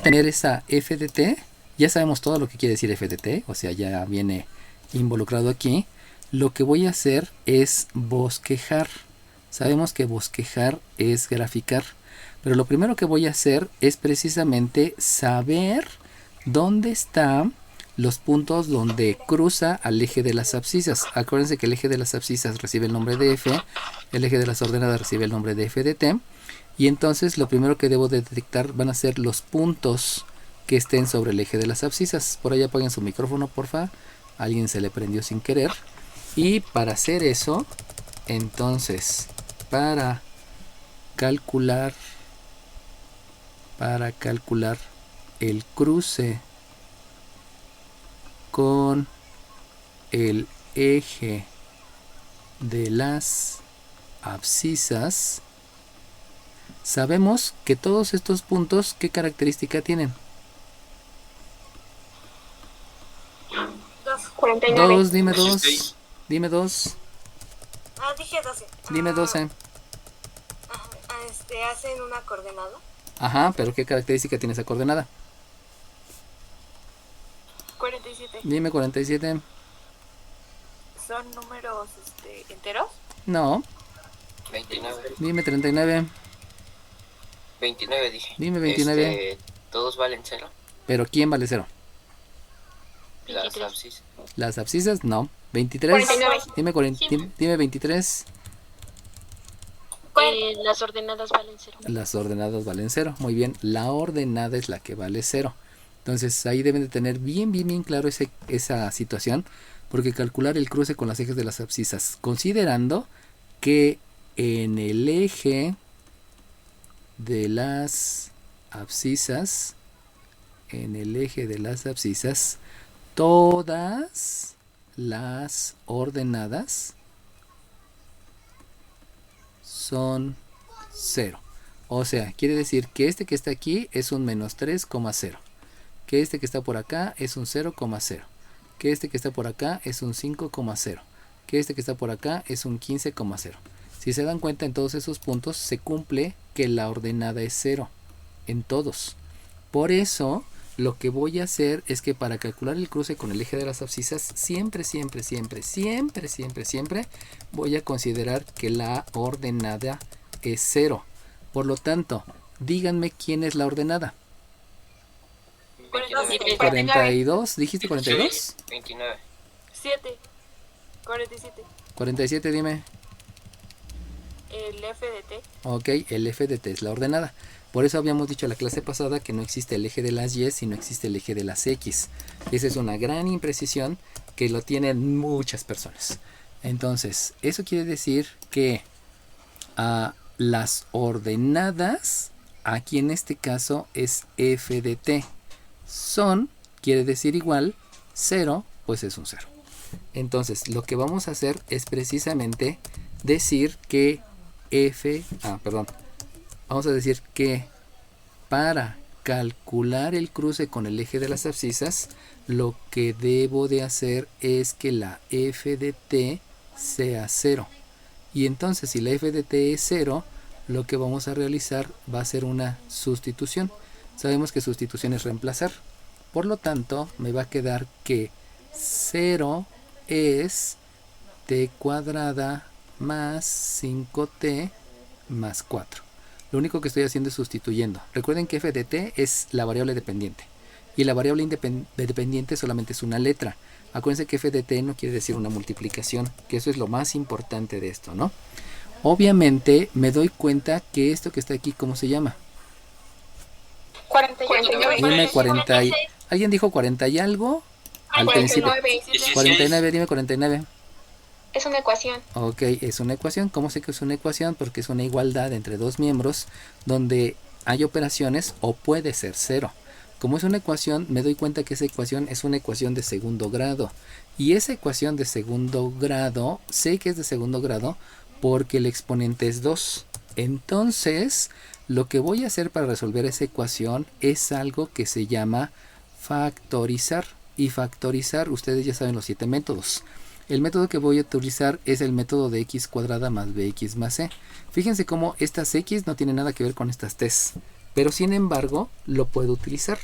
obtener esa f de t, ya sabemos todo lo que quiere decir f de t, o sea, ya viene involucrado aquí. Lo que voy a hacer es bosquejar. Sabemos que bosquejar es graficar, pero lo primero que voy a hacer es precisamente saber dónde están los puntos donde cruza al eje de las abscisas. Acuérdense que el eje de las abscisas recibe el nombre de f, el eje de las ordenadas recibe el nombre de f de t, y entonces lo primero que debo de detectar van a ser los puntos que estén sobre el eje de las abscisas. Por ahí apaguen su micrófono, porfa. Alguien se le prendió sin querer. Y para hacer eso, entonces, para calcular el cruce con el eje de las abscisas, sabemos que todos estos puntos, ¿qué característica tienen? 49. 2, dime 2. Dime 2. Dije 12. Dime 12. Hacen una coordenada. Ajá, pero ¿qué característica tiene esa coordenada? 47. Dime 47. ¿Son números enteros? No. 29. Dime 39. 29 dije. Dime 29. Todos valen 0. ¿Pero quién vale 0? Las abscisas. Las abscisas, no. 23. 49. Dime 23. Las ordenadas valen 0. Las ordenadas valen 0. Muy bien. La ordenada es la que vale 0. Entonces ahí deben de tener bien claro esa situación. Porque calcular el cruce con los ejes de las abscisas, considerando que en el eje de las abscisas, todas las ordenadas son 0. O sea, quiere decir que este que está aquí es un menos 3,0. Que este que está por acá es un 0,0. Que este que está por acá es un 5,0. Que este que está por acá es un 15,0. Si se dan cuenta, en todos esos puntos se cumple que la ordenada es 0. En todos. Por eso, lo que voy a hacer es que para calcular el cruce con el eje de las abscisas, siempre voy a considerar que la ordenada es 0. Por lo tanto, díganme quién es la ordenada. 42, ¿dijiste 42? Sí, 29. 7. 47. 47, dime. El f de t. Ok, el f de t es la ordenada. Por eso habíamos dicho en la clase pasada que no existe el eje de las y, sino existe el eje de las x. Esa es una gran imprecisión que lo tienen muchas personas. Entonces, eso quiere decir que las ordenadas, aquí en este caso es f de t. Son, quiere decir igual, 0, pues es un 0. Entonces, lo que vamos a hacer es precisamente decir que vamos a decir que para calcular el cruce con el eje de las abscisas, lo que debo de hacer es que la f de t sea 0. Y entonces, si la f de t es 0, lo que vamos a realizar va a ser una sustitución. Sabemos que sustitución es reemplazar. Por lo tanto, me va a quedar que 0 es t cuadrada más 5t más 4. Lo único que estoy haciendo es sustituyendo. Recuerden que f de t es la variable dependiente. Y la variable dependiente solamente es una letra. Acuérdense que f de t no quiere decir una multiplicación, que eso es lo más importante de esto, ¿no? Obviamente me doy cuenta que esto que está aquí, ¿cómo se llama? 49. Dime 40 y... ¿Alguien dijo 40 y algo? Al principio. 49, dime 49. Es una ecuación. Ok, es una ecuación. ¿Cómo sé que es una ecuación? Porque es una igualdad entre dos miembros donde hay operaciones o puede ser 0. Como es una ecuación, me doy cuenta que esa ecuación es una ecuación de segundo grado. Y esa ecuación de segundo grado, sé que es de segundo grado porque el exponente es 2. Entonces, lo que voy a hacer para resolver esa ecuación es algo que se llama factorizar. Y factorizar, ustedes ya saben los 7 métodos. El método que voy a utilizar es el método de x cuadrada más bx más c. Fíjense cómo estas x no tienen nada que ver con estas t's. pero sin embargo lo puedo utilizar.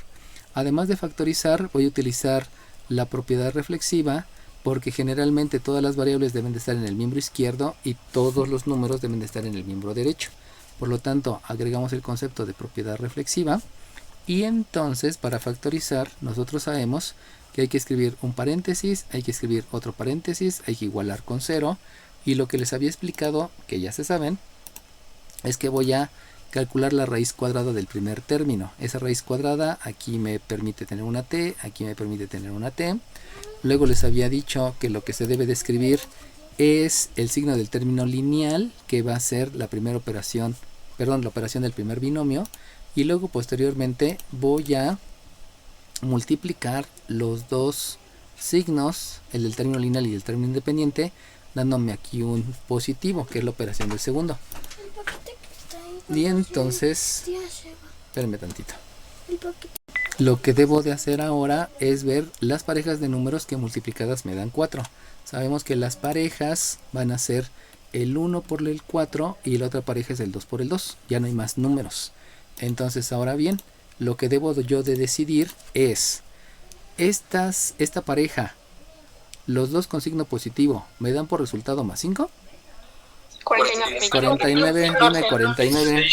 Además de factorizar, voy a utilizar la propiedad reflexiva, porque generalmente todas las variables deben de estar en el miembro izquierdo y todos los números deben de estar en el miembro derecho. Por lo tanto, agregamos el concepto de propiedad reflexiva, y entonces para factorizar nosotros sabemos que hay que escribir un paréntesis, hay que escribir otro paréntesis, hay que igualar con 0, y lo que les había explicado, que ya se saben, es que voy a calcular la raíz cuadrada del primer término. Esa raíz cuadrada aquí me permite tener una t, aquí me permite tener una t. Luego les había dicho que lo que se debe de escribir es el signo del término lineal, que va a ser la primera operación, perdón, la operación del primer binomio, y luego posteriormente voy a multiplicar los dos signos, el del término lineal y el término independiente, dándome aquí un positivo, que es la operación del segundo. Y entonces, espérenme tantito. Lo que debo de hacer ahora es ver las parejas de números que multiplicadas me dan 4. Sabemos que las parejas van a ser el 1 por el 4 y la otra pareja es el 2 por el 2. Ya no hay más números. Entonces, ahora bien, lo que debo yo de decidir es, esta pareja, los dos con signo positivo, ¿me dan por resultado más 5? 49. 49, dime 49.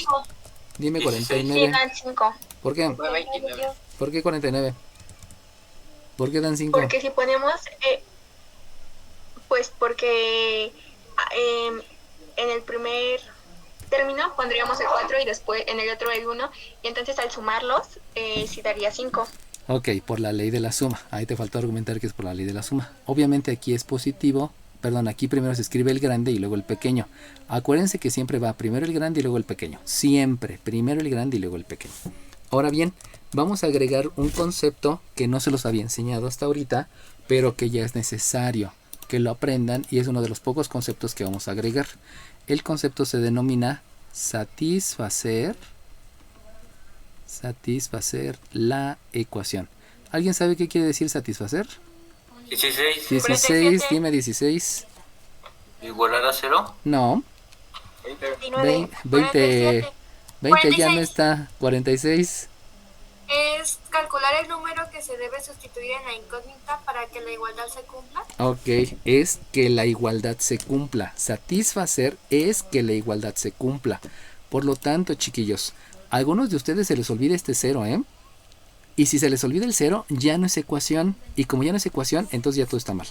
Dime Sí, 49. dan 5. ¿Por qué? 29. ¿Por qué 49? ¿Por qué dan 5? Porque si ponemos, pues porque en el primer término pondríamos el 4 y después en el otro el 1, y entonces al sumarlos sí daría 5. Ok, por la ley de la suma. Ahí te faltó argumentar que es por la ley de la suma. Obviamente aquí es positivo. Perdón, aquí primero se escribe el grande y luego el pequeño. Acuérdense que siempre va primero el grande y luego el pequeño. Siempre, primero el grande y luego el pequeño. Ahora bien, vamos a agregar un concepto que no se los había enseñado hasta ahorita, pero que ya es necesario que lo aprendan, y es uno de los pocos conceptos que vamos a agregar. El concepto se denomina satisfacer la ecuación. ¿Alguien sabe qué quiere decir satisfacer? 16. 16, dime 16. Igualar a 0. No, 29. 20 ya no 46. está. 46. Es calcular el número que se debe sustituir en la incógnita para que la igualdad se cumpla. Ok, es que la igualdad se cumpla. Satisfacer es que la igualdad se cumpla. Por lo tanto, chiquillos, a algunos de ustedes se les olvida este 0, ¿eh? Y si se les olvida el 0, ya no es ecuación. Y como ya no es ecuación, entonces ya todo está mal.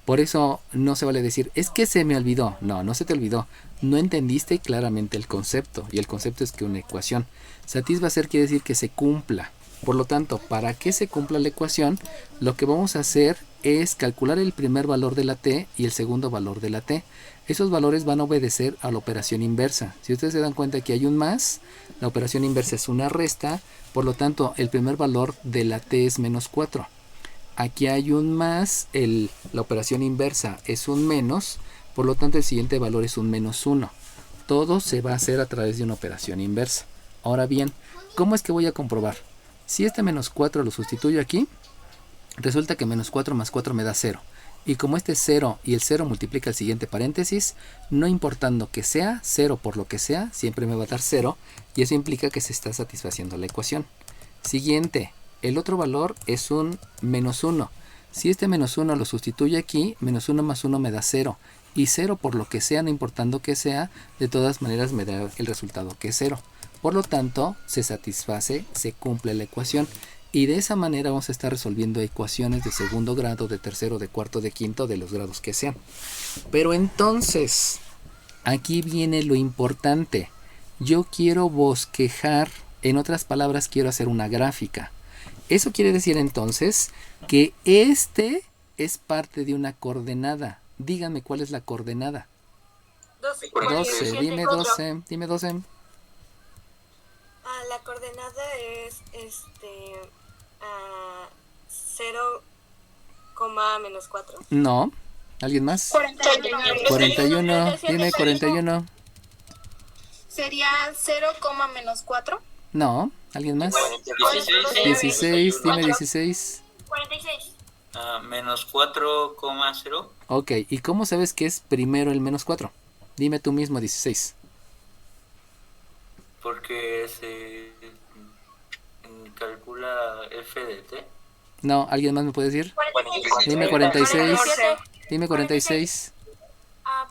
Por eso no se vale decir, es que se me olvidó. No, no se te olvidó. No entendiste claramente el concepto. Y el concepto es que una ecuación. Satisfacer quiere decir que se cumpla. Por lo tanto, para que se cumpla la ecuación, lo que vamos a hacer es calcular el primer valor de la t y el segundo valor de la t. Esos valores van a obedecer a la operación inversa. Si ustedes se dan cuenta que hay un más, la operación inversa es una resta. Por lo tanto, el primer valor de la t es menos 4. Aquí hay un más, la operación inversa es un menos, por lo tanto el siguiente valor es un menos 1. Todo se va a hacer a través de una operación inversa. Ahora bien, ¿cómo es que voy a comprobar? Si este menos 4 lo sustituyo aquí, resulta que menos 4 más 4 me da 0. Y como este es 0 y el 0 multiplica el siguiente paréntesis, no importando que sea 0 por lo que sea, siempre me va a dar 0, y eso implica que se está satisfaciendo la ecuación. Siguiente. El otro valor es un menos 1. Si este menos 1 lo sustituyo aquí, menos 1 más 1 me da 0. Y 0 por lo que sea, no importando que sea, de todas maneras me da el resultado que es 0. Por lo tanto, se satisface, se cumple la ecuación. Y de esa manera vamos a estar resolviendo ecuaciones de segundo grado, de tercero, de cuarto, de quinto, de los grados que sean. Pero entonces, aquí viene lo importante. Yo quiero bosquejar, en otras palabras, quiero hacer una gráfica. Eso quiere decir entonces que este es parte de una coordenada. Díganme cuál es la coordenada. 12. 12, dime 12, dime 12. La coordenada es 0, menos 4. No, ¿alguien más? 41. 41, dime 41. Sería 0, menos 4. No, ¿alguien más? 16. 16, dime 16. 46. Menos 4,0. Ok, ¿y cómo sabes que es primero el menos 4? Dime tú mismo 16. Porque se la F de T? No, ¿alguien más me puede decir? 46. Dime 46. 46. Dime 46.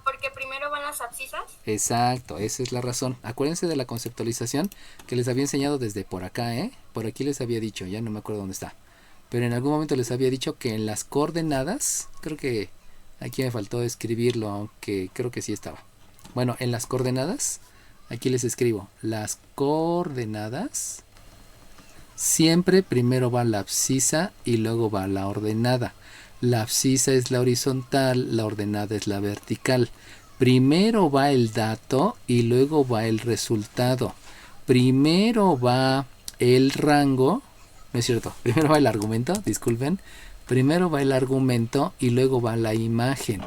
Porque primero van las abscisas. Exacto, esa es la razón. Acuérdense de la conceptualización que les había enseñado desde por acá, ¿eh? Por aquí les había dicho, ya no me acuerdo dónde está. Pero en algún momento les había dicho que en las coordenadas, creo que aquí me faltó escribirlo, aunque creo que sí estaba. Bueno, en las coordenadas, aquí les escribo, las coordenadas, siempre primero va la abscisa y luego va la ordenada. La abscisa es la horizontal, la ordenada es la vertical. Primero va el dato y luego va el resultado. Primero va el rango, no es cierto, primero va el argumento, disculpen. Primero va el argumento y luego va la imagen.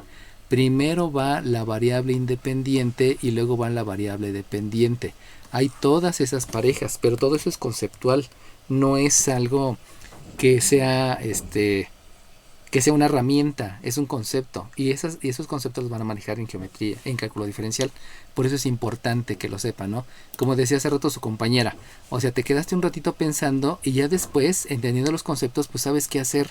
Primero va la variable independiente y luego va la variable dependiente. Hay todas esas parejas, pero todo eso es conceptual. No es algo que sea una herramienta, es un concepto. Y esos conceptos los van a manejar en geometría, en cálculo diferencial. Por eso es importante que lo sepan, ¿no? Como decía hace rato su compañera, o sea, te quedaste un ratito pensando y ya después, entendiendo los conceptos, pues sabes qué hacer.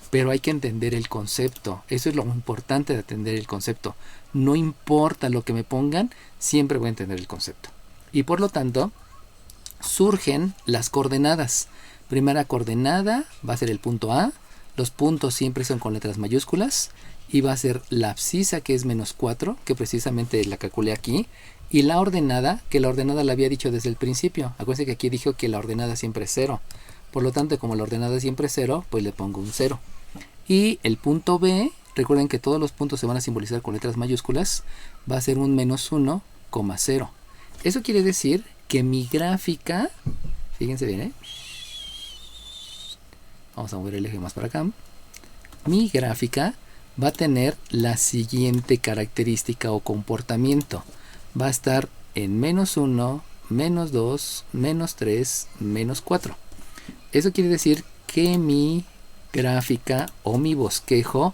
Pero hay que entender el concepto. Eso es lo importante de entender el concepto. No importa lo que me pongan, siempre voy a entender el concepto. Y por lo tanto, surgen las coordenadas. Primera coordenada va a ser el punto A. Los puntos siempre son con letras mayúsculas. Y va a ser la abscisa, que es -4, que precisamente la calculé aquí. Y la ordenada, que la ordenada la había dicho desde el principio. Acuérdense que aquí dijo que la ordenada siempre es 0. Por lo tanto, como la ordenada siempre es 0, pues le pongo un 0. Y el punto B, recuerden que todos los puntos se van a simbolizar con letras mayúsculas, va a ser un -1,0. Eso quiere decir que mi gráfica, fíjense bien, vamos a mover el eje más para acá. Mi gráfica va a tener la siguiente característica o comportamiento. Va a estar en -1, -2, -3, -4. Eso quiere decir que mi gráfica o mi bosquejo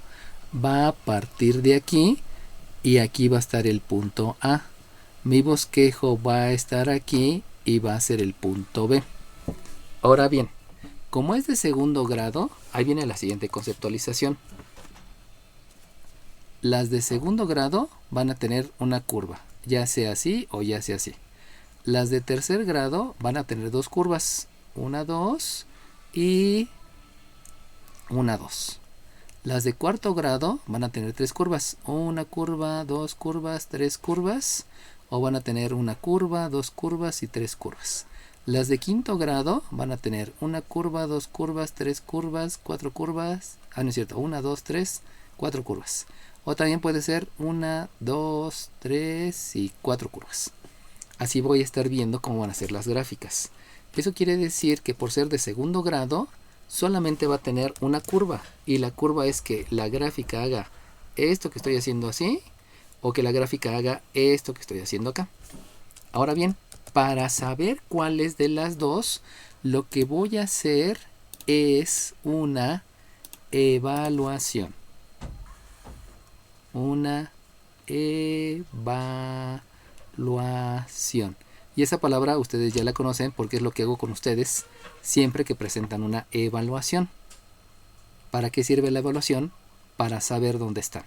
va a partir de aquí y aquí va a estar el punto A. Mi bosquejo va a estar aquí y va a ser el punto B. Ahora bien, como es de segundo grado, ahí viene la siguiente conceptualización. Las de segundo grado van a tener una curva, ya sea así o ya sea así. Las de tercer grado van a tener dos curvas, una 2 y una 2. Las de cuarto grado van a tener tres curvas, una curva, dos curvas, tres curvas, o van a tener una curva, dos curvas y tres curvas. Las de quinto grado van a tener una curva, dos curvas, tres curvas, cuatro curvas, no es cierto, una, dos, tres, cuatro curvas. O también puede ser una, dos, tres y cuatro curvas. Así voy a estar viendo cómo van a ser las gráficas. Eso quiere decir que por ser de segundo grado, solamente va a tener una curva. Y la curva es que la gráfica haga esto que estoy haciendo así, o que la gráfica haga esto que estoy haciendo acá. Ahora bien, para saber cuál es de las dos, lo que voy a hacer es una evaluación. Una evaluación. Y esa palabra ustedes ya la conocen porque es lo que hago con ustedes siempre que presentan una evaluación. ¿Para qué sirve la evaluación? Para saber dónde están.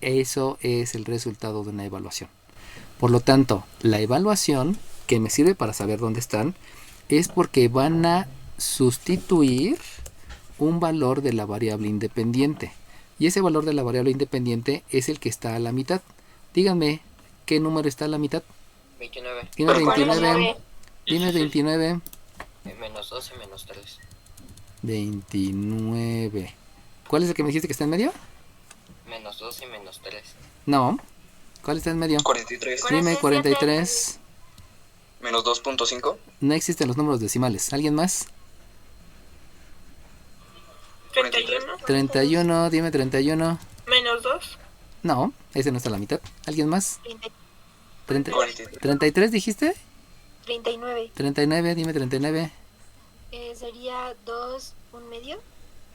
Eso es el resultado de una evaluación. Por lo tanto, la evaluación que me sirve para saber dónde están es porque van a sustituir un valor de la variable independiente. Y ese valor de la variable independiente es el que está a la mitad. Díganme, ¿qué número está a la mitad? 29. Dime 29. Dime 29. -2 y -3. 29. ¿Cuál es el que me dijiste que está en medio? -2 y -3. No. ¿Cuál está en medio? 43. Dime 43. Menos 2.5. No existen los números decimales. ¿Alguien más? 31. 31. Dime 31. -2. No, ese no está a la mitad. ¿Alguien más? 43. 33 dijiste. 39. 39. Dime 39. Sería 2, un medio.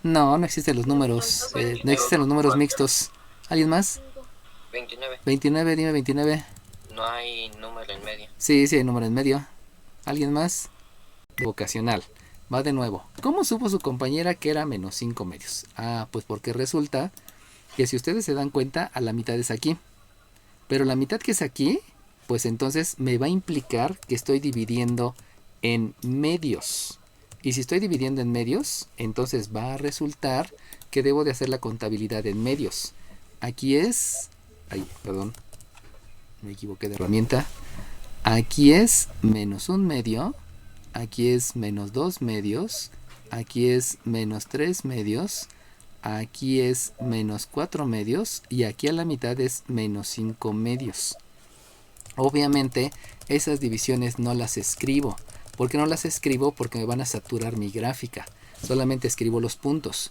No, no existen los números. No existen los números mixtos. ¿Alguien más? 29. 29. Dime 29. No hay número en medio. Sí, sí hay número en medio. ¿Alguien más? Vocacional. Va de nuevo. ¿Cómo supo su compañera que era menos 5 medios? Ah, pues porque resulta que si ustedes se dan cuenta, a la mitad es aquí. Pero la mitad que es aquí, pues entonces me va a implicar que estoy dividiendo en medios. Y si estoy dividiendo en medios, entonces va a resultar que debo de hacer la contabilidad en medios. Aquí es... Ay, perdón. Me equivoqué de herramienta. Aquí es menos 1 medio. Aquí es menos 2 medios. Aquí es menos 3 medios. Aquí es menos 4 medios. Y aquí a la mitad es menos 5 medios. Obviamente esas divisiones no las escribo. ¿Por qué no las escribo? Porque me van a saturar mi gráfica. Solamente escribo los puntos.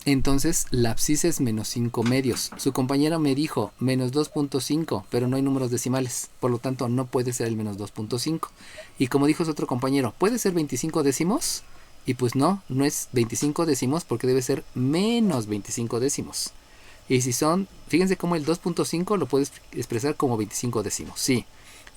Entonces la abscisa es menos 5 medios. Su compañera me dijo menos 2.5, pero no hay números decimales. Por lo tanto no puede ser el menos 2.5. Y como dijo su otro compañero, ¿puede ser 25 décimos? Y pues no, no es 25 décimos porque debe ser menos 25 décimos. Y si son, fíjense cómo el 2.5 lo puedes expresar como 25 décimos. Sí.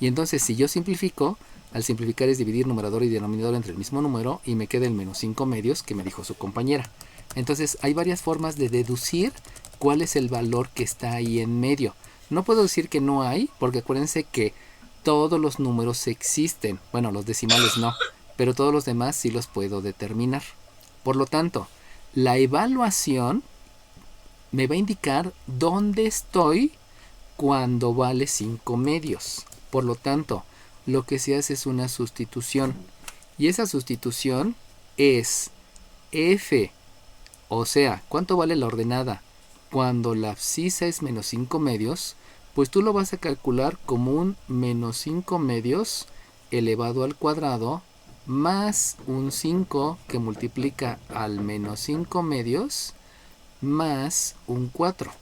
Y entonces si yo simplifico, al simplificar es dividir numerador y denominador entre el mismo número y me queda el menos 5 medios que me dijo su compañera. Entonces hay varias formas de deducir cuál es el valor que está ahí en medio. No puedo decir que no hay, porque acuérdense que todos los números existen. Bueno, los decimales no, pero todos los demás sí los puedo determinar. Por lo tanto, la evaluación me va a indicar dónde estoy cuando vale 5 medios. Por lo tanto, lo que se hace es una sustitución. Y esa sustitución es f. O sea, ¿cuánto vale la ordenada? Cuando la abscisa es menos 5 medios, pues tú lo vas a calcular como un menos 5 medios elevado al cuadrado más un 5 que multiplica al menos 5 medios más un 4.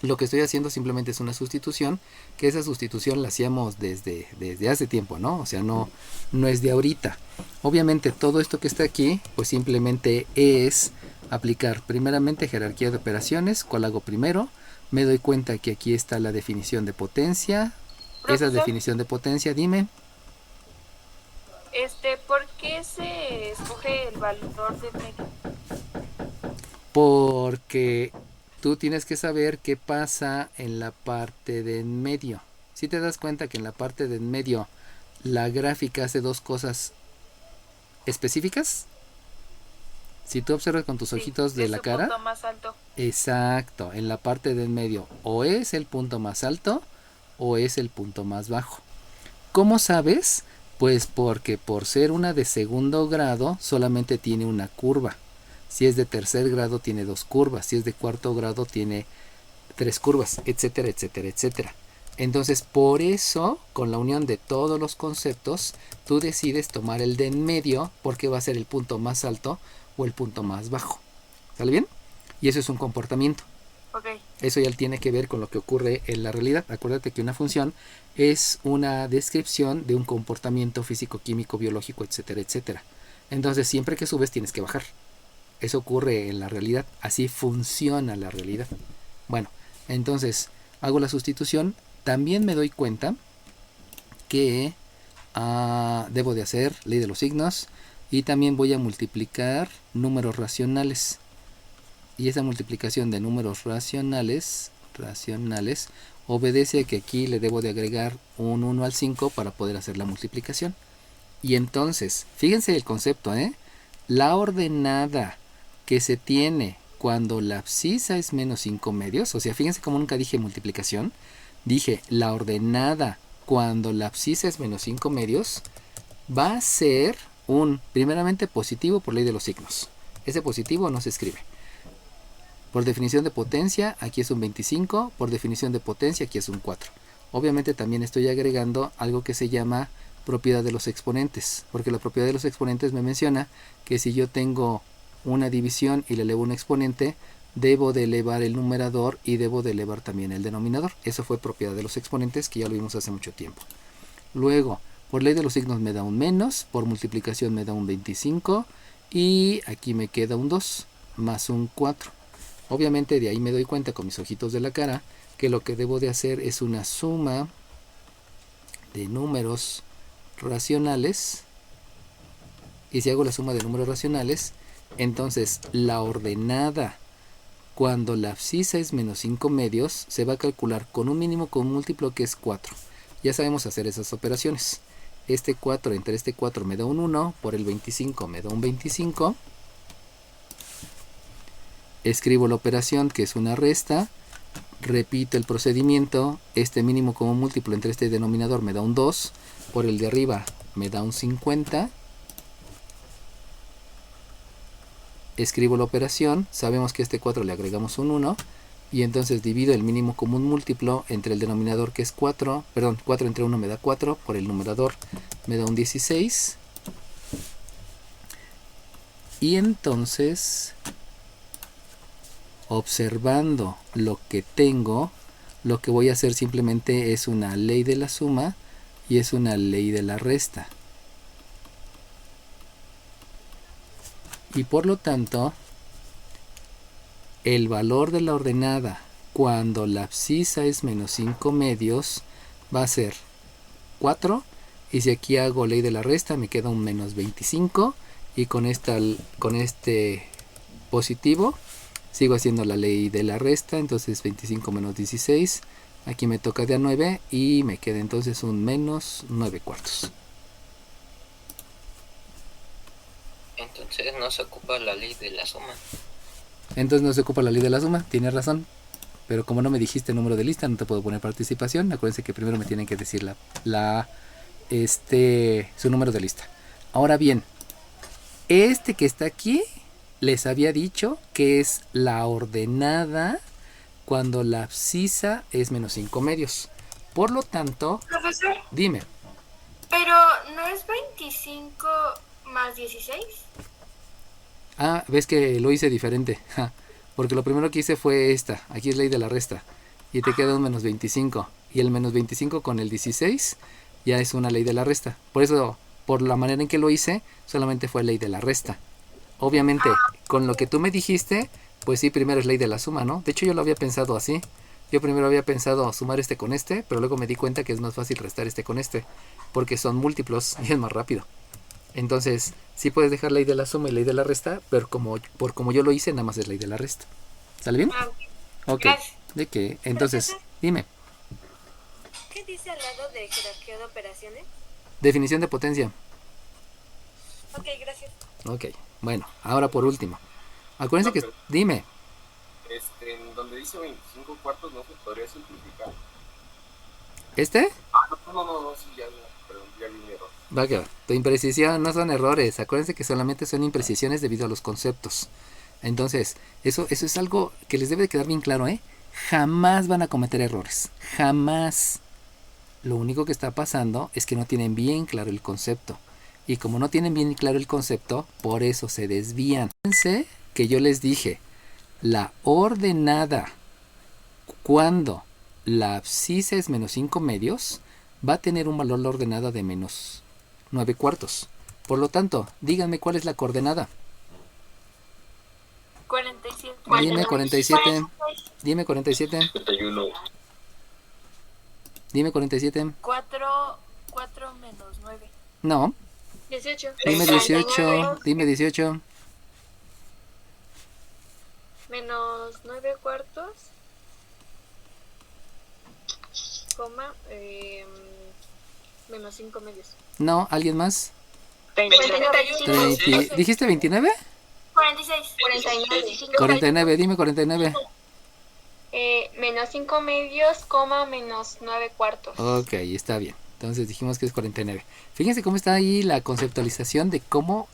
Lo que estoy haciendo simplemente es una sustitución, que esa sustitución la hacíamos desde hace tiempo, ¿no? O sea, no es de ahorita. Obviamente todo esto que está aquí, pues simplemente es aplicar primeramente jerarquía de operaciones. ¿Cuál hago primero? Me doy cuenta que aquí está la definición de potencia. Esa definición de potencia, dime. ¿Por qué se escoge el valor de medio? Porque tú tienes que saber qué pasa en la parte de en medio. Si te das cuenta que en la parte de en medio la gráfica hace dos cosas específicas. Si tú observas con tus ojitos de la cara, punto más alto. Exacto, en la parte de en medio o es el punto más alto o es el punto más bajo. ¿Cómo sabes? Pues porque por ser una de segundo grado solamente tiene una curva. Si es de tercer grado tiene 2 curvas, si es de cuarto grado tiene 3 curvas, etcétera, etcétera, etcétera. Entonces por eso, con la unión de todos los conceptos, tú decides tomar el de en medio porque va a ser el punto más alto o el punto más bajo. ¿Sale bien? Y eso es un comportamiento. Okay. Eso ya tiene que ver con lo que ocurre en la realidad. Acuérdate que una función es una descripción de un comportamiento físico, químico, biológico, etcétera, etcétera. Entonces siempre que subes tienes que bajar. Eso ocurre en la realidad. Así funciona la realidad. Bueno, entonces hago la sustitución. También me doy cuenta que debo de hacer ley de los signos. Y también voy a multiplicar números racionales. Y esa multiplicación de números racionales obedece a que aquí le debo de agregar un 1 al 5 para poder hacer la multiplicación. Y entonces, fíjense el concepto, la ordenada que se tiene cuando la abscisa es menos 5 medios, o sea, fíjense como nunca dije multiplicación, dije la ordenada cuando la abscisa es menos 5 medios, va a ser un primeramente positivo por ley de los signos. Ese positivo no se escribe. Por definición de potencia, aquí es un 25. Por definición de potencia, aquí es un 4. Obviamente también estoy agregando algo que se llama propiedad de los exponentes. Porque la propiedad de los exponentes me menciona que si yo tengo una división y le elevo un exponente, debo de elevar el numerador y debo de elevar también el denominador. Eso fue propiedad de los exponentes, que ya lo vimos hace mucho tiempo. Luego, por ley de los signos me da un menos, por multiplicación me da un 25 y aquí me queda un 2 más un 4. Obviamente de ahí me doy cuenta con mis ojitos de la cara que lo que debo de hacer es una suma de números racionales Y si hago la suma de números racionales, entonces la ordenada cuando la abscisa es menos 5 medios se va a calcular con un mínimo con un múltiplo que es 4. Ya sabemos hacer esas operaciones. Este 4 entre este 4 me da un 1, por el 25 me da un 25. Escribo la operación que es una resta. Repito el procedimiento. Este mínimo como múltiplo entre este denominador me da un 2. Por el de arriba me da un 50. Escribo la operación. Sabemos que a este 4 le agregamos un 1. Y entonces divido el mínimo común múltiplo entre el denominador que es 4. Perdón, 4 entre 1 me da 4. Por el numerador me da un 16. Y entonces, observando lo que tengo, lo que voy a hacer simplemente es una ley de la suma y es una ley de la resta. Y por lo tanto, el valor de la ordenada cuando la abscisa es menos 5 medios va a ser 4. Y si aquí hago ley de la resta me queda un menos 25. Y con este positivo sigo haciendo la ley de la resta. Entonces 25 menos 16. Aquí me toca de a 9 y me queda entonces un menos 9 cuartos. Entonces no se ocupa la ley de la suma. Entonces no se ocupa la ley de la suma, tienes razón. Pero como no me dijiste el número de lista, no te puedo poner participación. Acuérdense que primero me tienen que decir su número de lista. Ahora bien, este que está aquí, les había dicho que es la ordenada cuando la abscisa es menos 5 medios. Por lo tanto, Profesor, dime. pero ¿no es 25 más 16? Ah, ves que lo hice diferente. Ja, porque lo primero que hice fue esta. Aquí es ley de la resta. Y te queda un menos 25. Y el menos 25 con el 16 ya es una ley de la resta. Por eso, por la manera en que lo hice, solamente fue ley de la resta. Obviamente, con lo que tú me dijiste, pues sí, primero es ley de la suma, ¿no? De hecho, yo lo había pensado así. Yo primero había pensado sumar este con este, pero luego me di cuenta que es más fácil restar este con este. Porque son múltiplos y es más rápido. Entonces, sí puedes dejar ley de la suma y ley de la resta, pero como yo lo hice, nada más es ley de la resta. ¿Sale bien? Ok. Gracias. ¿De qué? Entonces, dime. ¿Qué dice al lado de jerarquía de operaciones? Definición de potencia. Ok, gracias. Ok. Bueno, ahora por último. Acuérdense que... Dime. En donde dice 25 cuartos no se podría simplificar. ¿Este? No, sí, ya, perdón, ya vi mi error. Va que va. Tu imprecisión no son errores. Acuérdense que solamente son imprecisiones debido a los conceptos. Entonces, eso es algo que les debe de quedar bien claro, ¿eh? Jamás van a cometer errores. Jamás. Lo único que está pasando es que no tienen bien claro el concepto. Y como no tienen bien claro el concepto, por eso se desvían. Fíjense que yo les dije, la ordenada cuando la abscisa es menos 5 medios, va a tener un valor la ordenada de menos 9 cuartos. Por lo tanto, díganme cuál es la coordenada. 47. Dime 47. Dime 47. 51. Dime 47. 4 menos 9. No. 18. Dime 18. Dime 18. Menos 9 cuartos. Coma. Menos 5 medios. No. ¿Alguien más? 31. ¿Dijiste 29? 46. 49. 49. Dime 49. Menos 5 medios, coma, menos 9 cuartos. Ok, está bien. Entonces dijimos que es 49. Fíjense cómo está ahí la conceptualización de cómo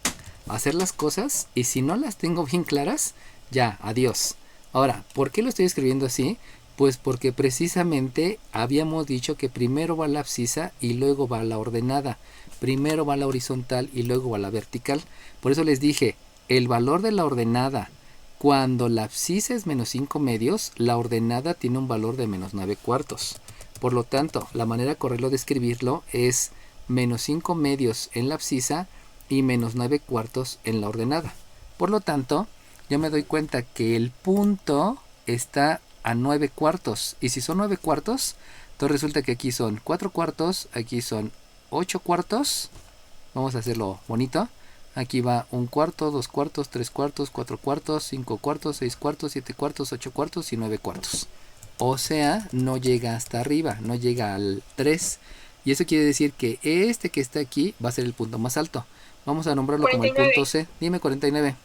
hacer las cosas. Y si no las tengo bien claras, ya, adiós. Ahora, ¿por qué lo estoy escribiendo así? Pues porque precisamente habíamos dicho que primero va la abscisa y luego va la ordenada. Primero va la horizontal y luego va la vertical. Por eso les dije, el valor de la ordenada, cuando la abscisa es menos 5 medios, la ordenada tiene un valor de menos 9 cuartos. Por lo tanto, la manera correcta de escribirlo es menos 5 medios en la abscisa y menos 9 cuartos en la ordenada. Por lo tanto, yo me doy cuenta que el punto está a 9 cuartos. Y si son 9 cuartos, entonces resulta que aquí son 4 cuartos, aquí son 8 cuartos. Vamos a hacerlo bonito. Aquí va 1/4, 2/4, 3/4, 4/4, 5/4, 6/4, 7/4, 8/4 y 9/4. O sea, no llega hasta arriba, no llega al 3. Y eso quiere decir que este que está aquí va a ser el punto más alto. Vamos a nombrarlo como el 49. punto C. Dime 49.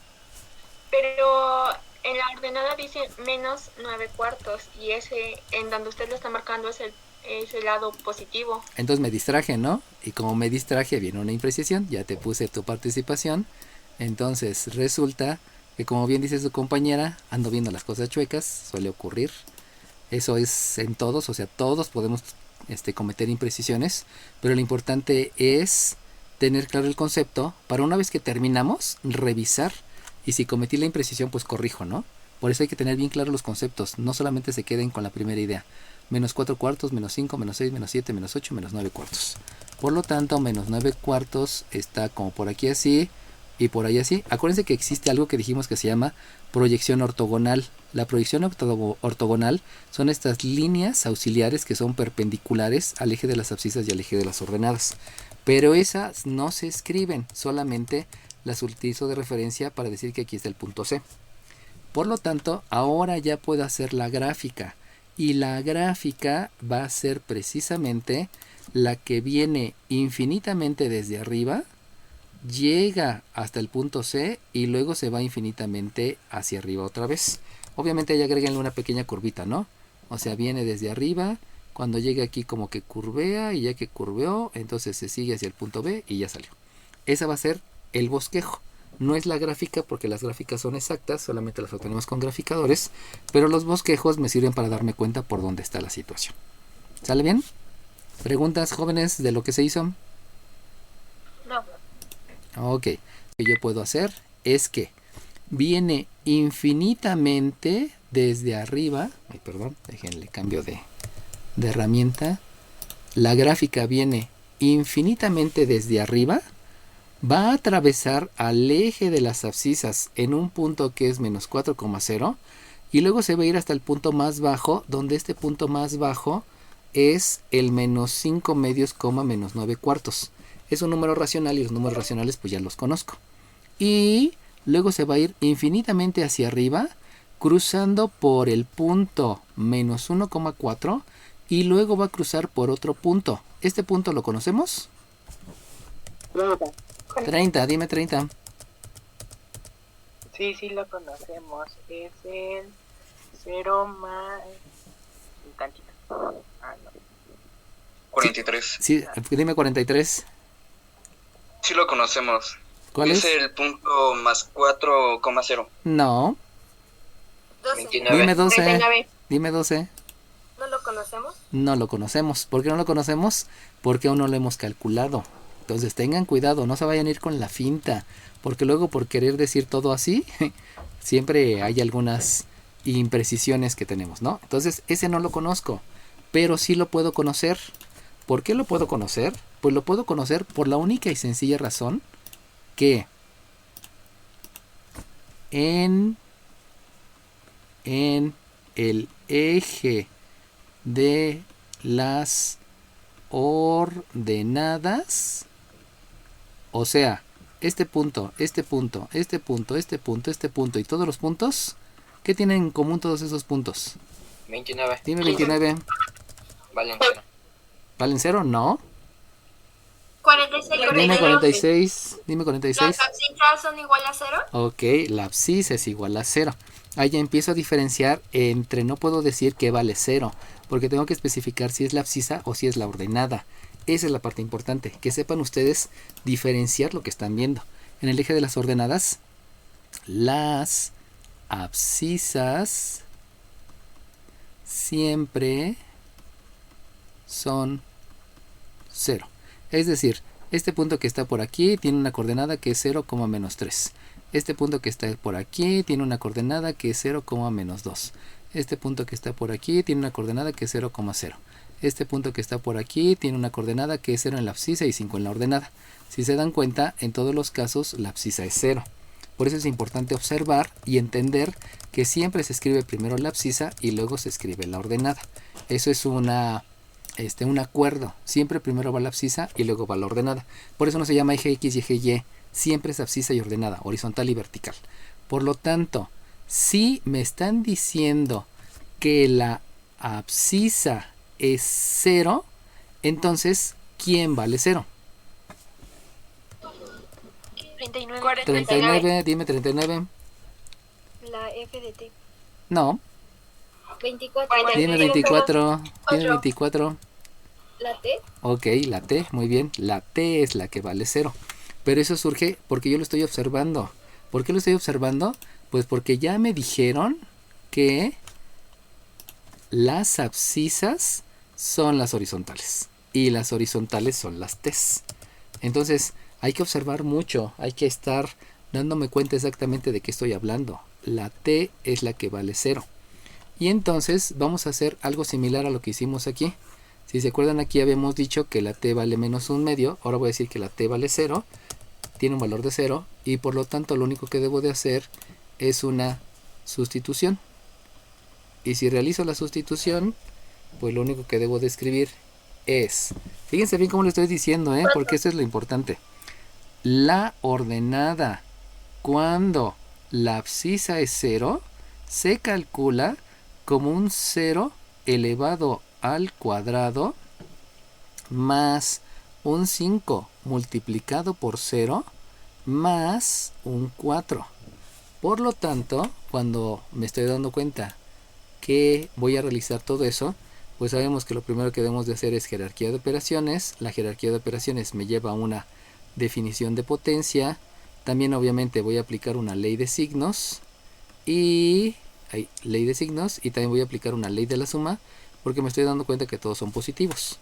Pero en la ordenada dice menos 9/4 y ese en donde usted lo está marcando es el lado positivo. Entonces me distraje, ¿no? Y como me distraje, viene una imprecisión. Ya te puse tu participación. Entonces resulta que, como bien dice su compañera, ando viendo las cosas chuecas. Suele ocurrir. Eso es en todos. O sea, todos podemos cometer imprecisiones. Pero lo importante es tener claro el concepto para una vez que terminamos, revisar. Y si cometí la imprecisión, pues corrijo, ¿no? Por eso hay que tener bien claros los conceptos. No solamente se queden con la primera idea. Menos 4/4, menos 5, menos 6, menos 7, menos 8, menos 9/4. Por lo tanto, menos 9/4 está como por aquí así y por ahí así. Acuérdense que existe algo que dijimos que se llama proyección ortogonal. La proyección ortogonal son estas líneas auxiliares que son perpendiculares al eje de las abscisas y al eje de las ordenadas. Pero esas no se escriben, solamente las utilizo de referencia para decir que aquí está el punto C. Por lo tanto, ahora ya puedo hacer la gráfica. Y la gráfica va a ser precisamente la que viene infinitamente desde arriba, llega hasta el punto C y luego se va infinitamente hacia arriba otra vez. Obviamente ahí agréguenle una pequeña curvita, ¿no? O sea, viene desde arriba, cuando llega aquí como que curvea y ya que curveó, entonces se sigue hacia el punto B y ya salió. Esa va a ser el bosquejo. No es la gráfica porque las gráficas son exactas, solamente las obtenemos con graficadores, pero los bosquejos me sirven para darme cuenta por dónde está la situación. ¿Sale bien? ¿Preguntas, jóvenes, de lo que se hizo? No. Ok. Lo que yo puedo hacer es que viene infinitamente desde arriba. Ay, perdón, déjenle cambio de herramienta. La gráfica viene infinitamente desde arriba. Va a atravesar al eje de las abscisas en un punto que es menos 4,0 y luego se va a ir hasta el punto más bajo, donde este punto más bajo es el menos 5 medios, menos 9/4. Es un número racional y los números racionales pues ya los conozco. Y luego se va a ir infinitamente hacia arriba, cruzando por el punto menos 1,4 y luego va a cruzar por otro punto. ¿Este punto lo conocemos? 30, dime 30. Sí, lo conocemos. Es el 0 más un tantito. No. 43. Sí, dime 43. Sí lo conocemos. ¿Cuál es? Es el punto más 4,0. No. 12. 29. Dime 12. 39. Dime 12. ¿No lo conocemos? No lo conocemos. ¿Por qué no lo conocemos? Porque aún no lo hemos calculado. Entonces tengan cuidado, no se vayan a ir con la finta, porque luego por querer decir todo así, siempre hay algunas imprecisiones que tenemos, ¿no? Entonces ese no lo conozco, pero sí lo puedo conocer. ¿Por qué lo puedo conocer? Pues lo puedo conocer por la única y sencilla razón que en el eje de las ordenadas, o sea, este punto y todos los puntos, ¿qué tienen en común todos esos puntos? 29. Dime 29. Valen 0. ¿Valen 0? No. 46. Dime 46. Dime 46. ¿Las abscisas son igual a 0? Ok, la abscisa es igual a 0. Ahí ya empiezo a diferenciar entre, no puedo decir que vale 0, porque tengo que especificar si es la abscisa o si es la ordenada. Esa es la parte importante, que sepan ustedes diferenciar lo que están viendo. En el eje de las ordenadas, las abscisas siempre son 0. Es decir, este punto que está por aquí tiene una coordenada que es 0, menos 3. Este punto que está por aquí tiene una coordenada que es 0, menos 2. Este punto que está por aquí tiene una coordenada que es 0,0. Este punto que está por aquí tiene una coordenada que es 0 en la abscisa y 5 en la ordenada. Si se dan cuenta, en todos los casos la abscisa es 0. Por eso es importante observar y entender que siempre se escribe primero la abscisa y luego se escribe la ordenada. Eso es un acuerdo. Siempre primero va la abscisa y luego va la ordenada. Por eso no se llama eje X y eje Y, siempre es abscisa y ordenada, horizontal y vertical. Por lo tanto, si me están diciendo que la abscisa es 0, entonces, ¿quién vale 0? 39. 39, dime 39. La F de T. No, 24. dime 24. Dime 24. La T. Ok, la T, muy bien. La T es la que vale 0. Pero eso surge porque yo lo estoy observando. ¿Por qué lo estoy observando? Pues porque ya me dijeron que las abscisas son las horizontales. Y las horizontales son las T's. Entonces, hay que observar mucho. Hay que estar dándome cuenta exactamente de qué estoy hablando. La T es la que vale 0. Y entonces vamos a hacer algo similar a lo que hicimos aquí. Si se acuerdan, aquí habíamos dicho que la T vale menos un medio. Ahora voy a decir que la T vale 0. Tiene un valor de 0. Y por lo tanto lo único que debo de hacer es una sustitución. Y si realizo la sustitución, pues lo único que debo de escribir es... Fíjense bien cómo lo estoy diciendo, porque eso es lo importante. La ordenada cuando la abscisa es 0 se calcula como un 0 elevado al cuadrado más un 5 multiplicado por 0 más un 4. Por lo tanto, cuando me estoy dando cuenta que voy a realizar todo eso, pues sabemos que lo primero que debemos de hacer es jerarquía de operaciones. La jerarquía de operaciones me lleva a una definición de potencia. También obviamente voy a aplicar una ley de signos y también voy a aplicar una ley de la suma, porque me estoy dando cuenta que todos son positivos.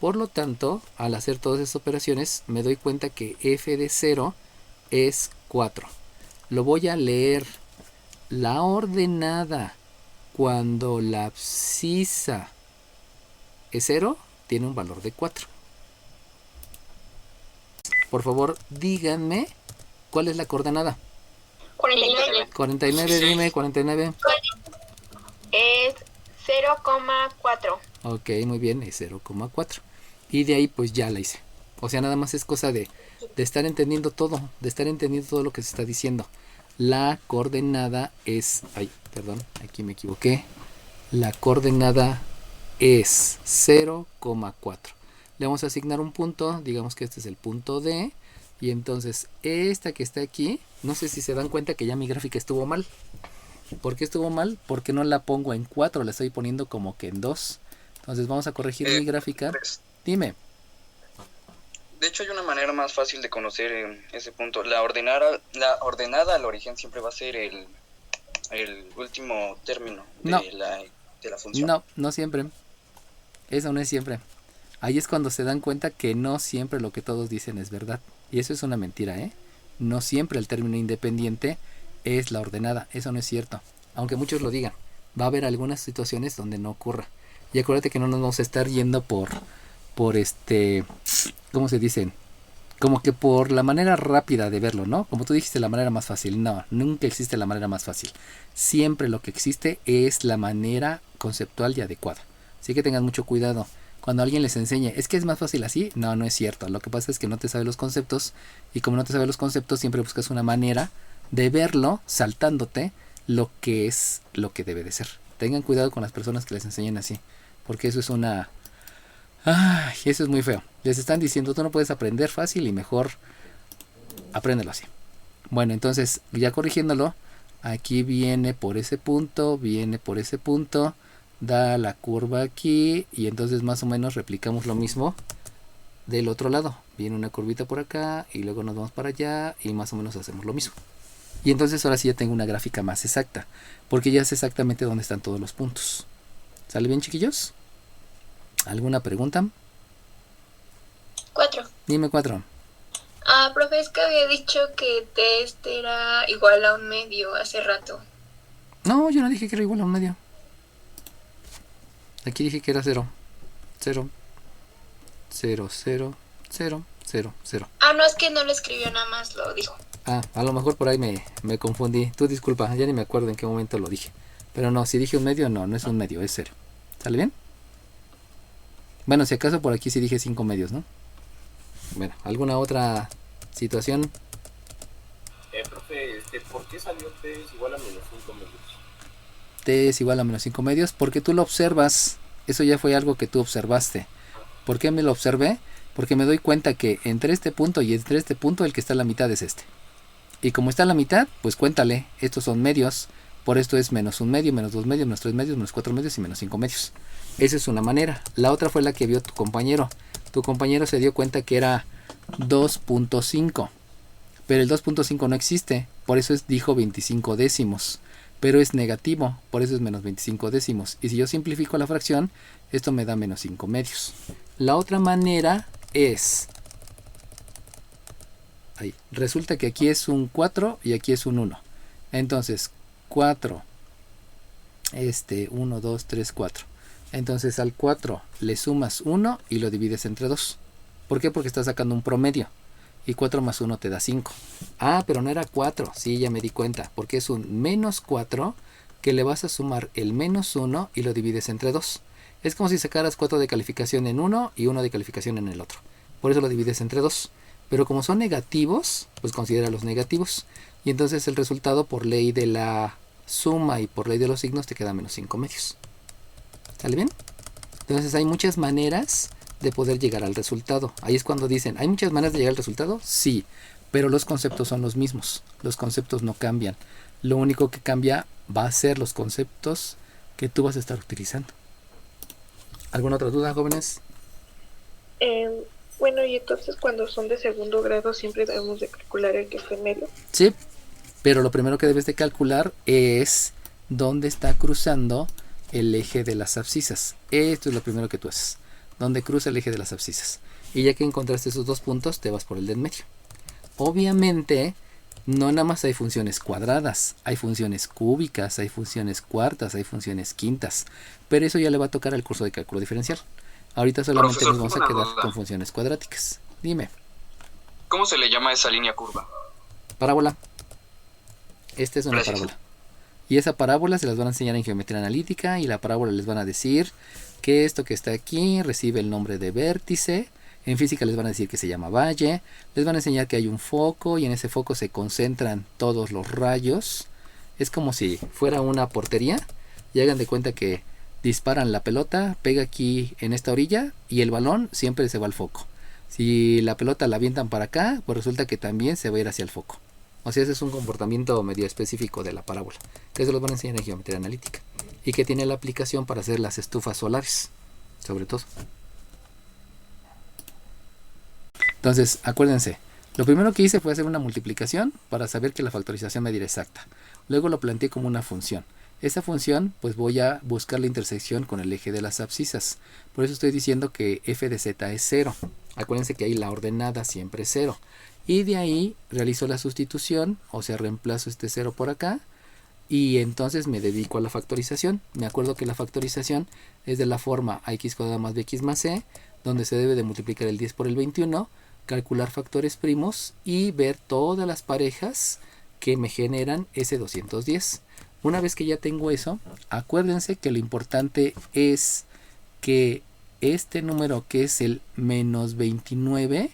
Por lo tanto, al hacer todas esas operaciones, me doy cuenta que f de 0 es 4. Lo voy a leer. La ordenada cuando la abscisa es 0 tiene un valor de 4. Por favor, díganme cuál es la coordenada. 49. 49, dime 49. Es 0,4. Ok, muy bien, es 0,4. Y de ahí pues ya la hice. O sea, nada más es cosa de estar entendiendo todo, lo que se está diciendo. La coordenada es... Ay, perdón, aquí me equivoqué. La coordenada es 0,4. Le vamos a asignar un punto, digamos que este es el punto D. Y entonces esta que está aquí, no sé si se dan cuenta que ya mi gráfica estuvo mal. ¿Por qué estuvo mal? Porque no la pongo en 4, la estoy poniendo como que en 2. Entonces vamos a corregir mi gráfica. Dime. De hecho, hay una manera más fácil de conocer ese punto. La ordenada al origen siempre va a ser el último término de, no. de la función. No, no siempre. Eso no es siempre. Ahí es cuando se dan cuenta que no siempre lo que todos dicen es verdad. Y eso es una mentira, No siempre el término independiente es la ordenada. Eso no es cierto. Aunque muchos lo digan. Va a haber algunas situaciones donde no ocurra. Y acuérdate que no nos vamos a estar yendo por ¿cómo se dicen? Como que por la manera rápida de verlo, ¿no? Como tú dijiste, la manera más fácil. No, nunca existe la manera más fácil. Siempre lo que existe es la manera conceptual y adecuada. Así que tengan mucho cuidado. Cuando alguien les enseñe, ¿es que es más fácil así? No, no es cierto. Lo que pasa es que no te sabe los conceptos. Y como no te sabe los conceptos, siempre buscas una manera de verlo saltándote lo que es lo que debe de ser. Tengan cuidado con las personas que les enseñen así. Porque eso es una... ¡Ay! Eso es muy feo. Les están diciendo, tú no puedes aprender fácil y mejor apréndelo así. Bueno, entonces, ya corrigiéndolo, aquí viene por ese punto, da la curva aquí y entonces más o menos replicamos lo mismo del otro lado. Viene una curvita por acá y luego nos vamos para allá y más o menos hacemos lo mismo. Y entonces ahora sí ya tengo una gráfica más exacta, porque ya sé exactamente dónde están todos los puntos. ¿Sale bien, chiquillos? ¿Alguna pregunta? 4. Dime 4. Profe, es que había dicho que test era igual a un medio hace rato. No, yo no dije que era igual a un medio. Aquí dije que era 0. 0. 0, 0, 0, 0, 0. No, es que no lo escribió, nada más lo dijo. A lo mejor por ahí me confundí. Tú disculpa, ya ni me acuerdo en qué momento lo dije. Pero no, si dije un medio, no es un medio, es 0. ¿Sale bien? Bueno, si acaso por aquí sí dije 5 medios, ¿no? Bueno, ¿alguna otra situación? Profe, ¿por qué salió T es igual a menos 5 medios? T es igual a menos 5 medios porque tú lo observas. Eso ya fue algo que tú observaste. ¿Por qué me lo observé? Porque me doy cuenta que entre este punto y entre este punto el que está a la mitad es este. Y como está a la mitad, pues cuéntale, estos son medios. Por esto es menos 1 medio, menos 2 medios, menos 3 medios, menos 4 medios y menos 5 medios. Esa es una manera. La otra fue la que vio tu compañero. Tu compañero se dio cuenta que era 2.5. Pero el 2.5 no existe. Por eso dijo 25 décimos. Pero es negativo. Por eso es menos 25 décimos. Y si yo simplifico la fracción, esto me da menos 5 medios. La otra manera es... ahí. Resulta que aquí es un 4 y aquí es un 1. Entonces, 4. 1, 2, 3, 4. Entonces al 4 le sumas 1 y lo divides entre 2. ¿Por qué? Porque estás sacando un promedio. Y 4 más 1 te da 5. Ah, pero no era 4. Sí, ya me di cuenta. Porque es un menos 4 que le vas a sumar el menos 1 y lo divides entre 2. Es como si sacaras 4 de calificación en uno y 1 de calificación en el otro. Por eso lo divides entre 2. Pero como son negativos, pues considera los negativos. Y entonces el resultado por ley de la suma y por ley de los signos te queda menos 5 medios. ¿Sale bien? Entonces hay muchas maneras de poder llegar al resultado. Ahí es cuando dicen, ¿hay muchas maneras de llegar al resultado? Sí, pero los conceptos son los mismos. Los conceptos no cambian. Lo único que cambia va a ser los conceptos que tú vas a estar utilizando. ¿Alguna otra duda, jóvenes? Bueno, y entonces cuando son de segundo grado siempre debemos de calcular el que esté en medio. Sí, pero lo primero que debes de calcular es dónde está cruzando el eje de las abscisas. Esto es lo primero que tú haces. Donde cruza el eje de las abscisas. Y ya que encontraste esos dos puntos, te vas por el de en medio. Obviamente, no nada más hay funciones cuadradas. Hay funciones cúbicas, hay funciones cuartas, hay funciones quintas. Pero eso ya le va a tocar al curso de cálculo diferencial. Ahorita solamente nos vamos a quedar con funciones cuadráticas. Dime. ¿Cómo se le llama a esa línea curva? Parábola. Esta es una parábola. Y esa parábola se las van a enseñar en geometría analítica. Y la parábola les van a decir que esto que está aquí recibe el nombre de vértice. En física les van a decir que se llama valle. Les van a enseñar que hay un foco y en ese foco se concentran todos los rayos. Es como si fuera una portería. Y hagan de cuenta que disparan la pelota, pega aquí en esta orilla y el balón siempre se va al foco. Si la pelota la avientan para acá, pues resulta que también se va a ir hacia el foco. O sea, ese es un comportamiento medio específico de la parábola, que se los van a enseñar en geometría analítica y que tiene la aplicación para hacer las estufas solares, sobre todo. Entonces, acuérdense, lo primero que hice fue hacer una multiplicación para saber que la factorización me diera exacta. Luego lo planteé como una función. Esa función, pues voy a buscar la intersección con el eje de las abscisas. Por eso estoy diciendo que f de z es 0. Acuérdense que ahí la ordenada siempre es 0. Y de ahí realizo la sustitución, o sea, reemplazo este 0 por acá. Y entonces me dedico a la factorización. Me acuerdo que la factorización es de la forma ax cuadrado más bx más c, donde se debe de multiplicar el 10 por el 21, calcular factores primos y ver todas las parejas que me generan ese 210. Una vez que ya tengo eso, acuérdense que lo importante es que este número, que es el menos 29,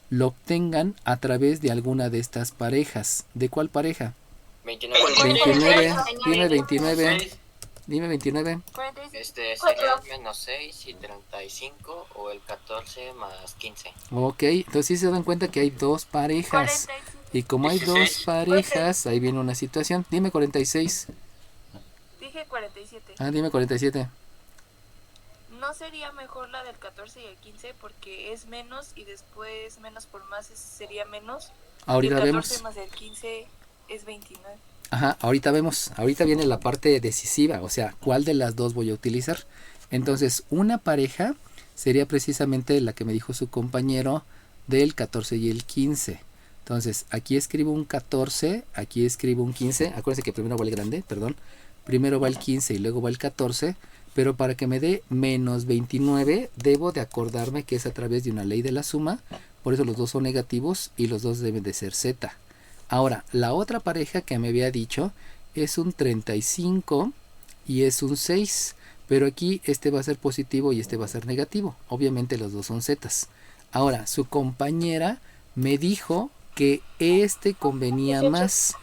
lo obtengan a través de alguna de estas parejas. ¿De cuál pareja? 29. 29. Dime 29. Dime 29. Sería menos 6 y 35 o el 14 más 15. Ok, entonces sí se dan cuenta que hay dos parejas. 45. Y como hay dos parejas, ahí viene una situación. Dime 46. Dije 47. Ah, dime 47. ¿No sería mejor la del 14 y el 15 porque es menos y después menos por más sería menos? Ahorita y el 14 vemos. más el 15 es 29. Ajá, ahorita vemos. Ahorita viene la parte decisiva, o sea, ¿cuál de las dos voy a utilizar? Entonces, una pareja sería precisamente la que me dijo su compañero del 14 y el 15. Entonces, aquí escribo un 14, aquí escribo un 15. Acuérdense que primero va el grande, perdón. Primero va el 15 y luego va el 14. Pero para que me dé menos 29, debo de acordarme que es a través de una ley de la suma. Por eso los dos son negativos y los dos deben de ser z. Ahora, la otra pareja que me había dicho es un 35 y es un 6. Pero aquí este va a ser positivo y este va a ser negativo. Obviamente los dos son zetas. Ahora, su compañera me dijo que este convenía más.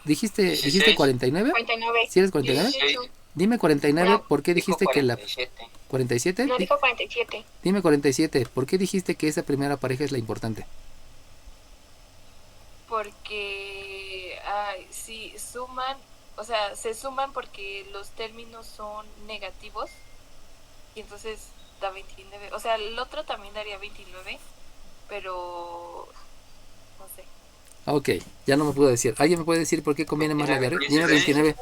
¿Dijiste 49? 49. ¿Sí eres 49? 16. Dime 49, ¿por qué dijiste que la... 47? No, dijo 47. Dime 47, ¿por qué dijiste que esa primera pareja es la importante? Porque si suman, o sea, se suman porque los términos son negativos y entonces da 29. O sea, el otro también daría 29, pero no sé. Ok, ya no me puedo decir. ¿Alguien me puede decir por qué conviene más la de arriba? Dime 29.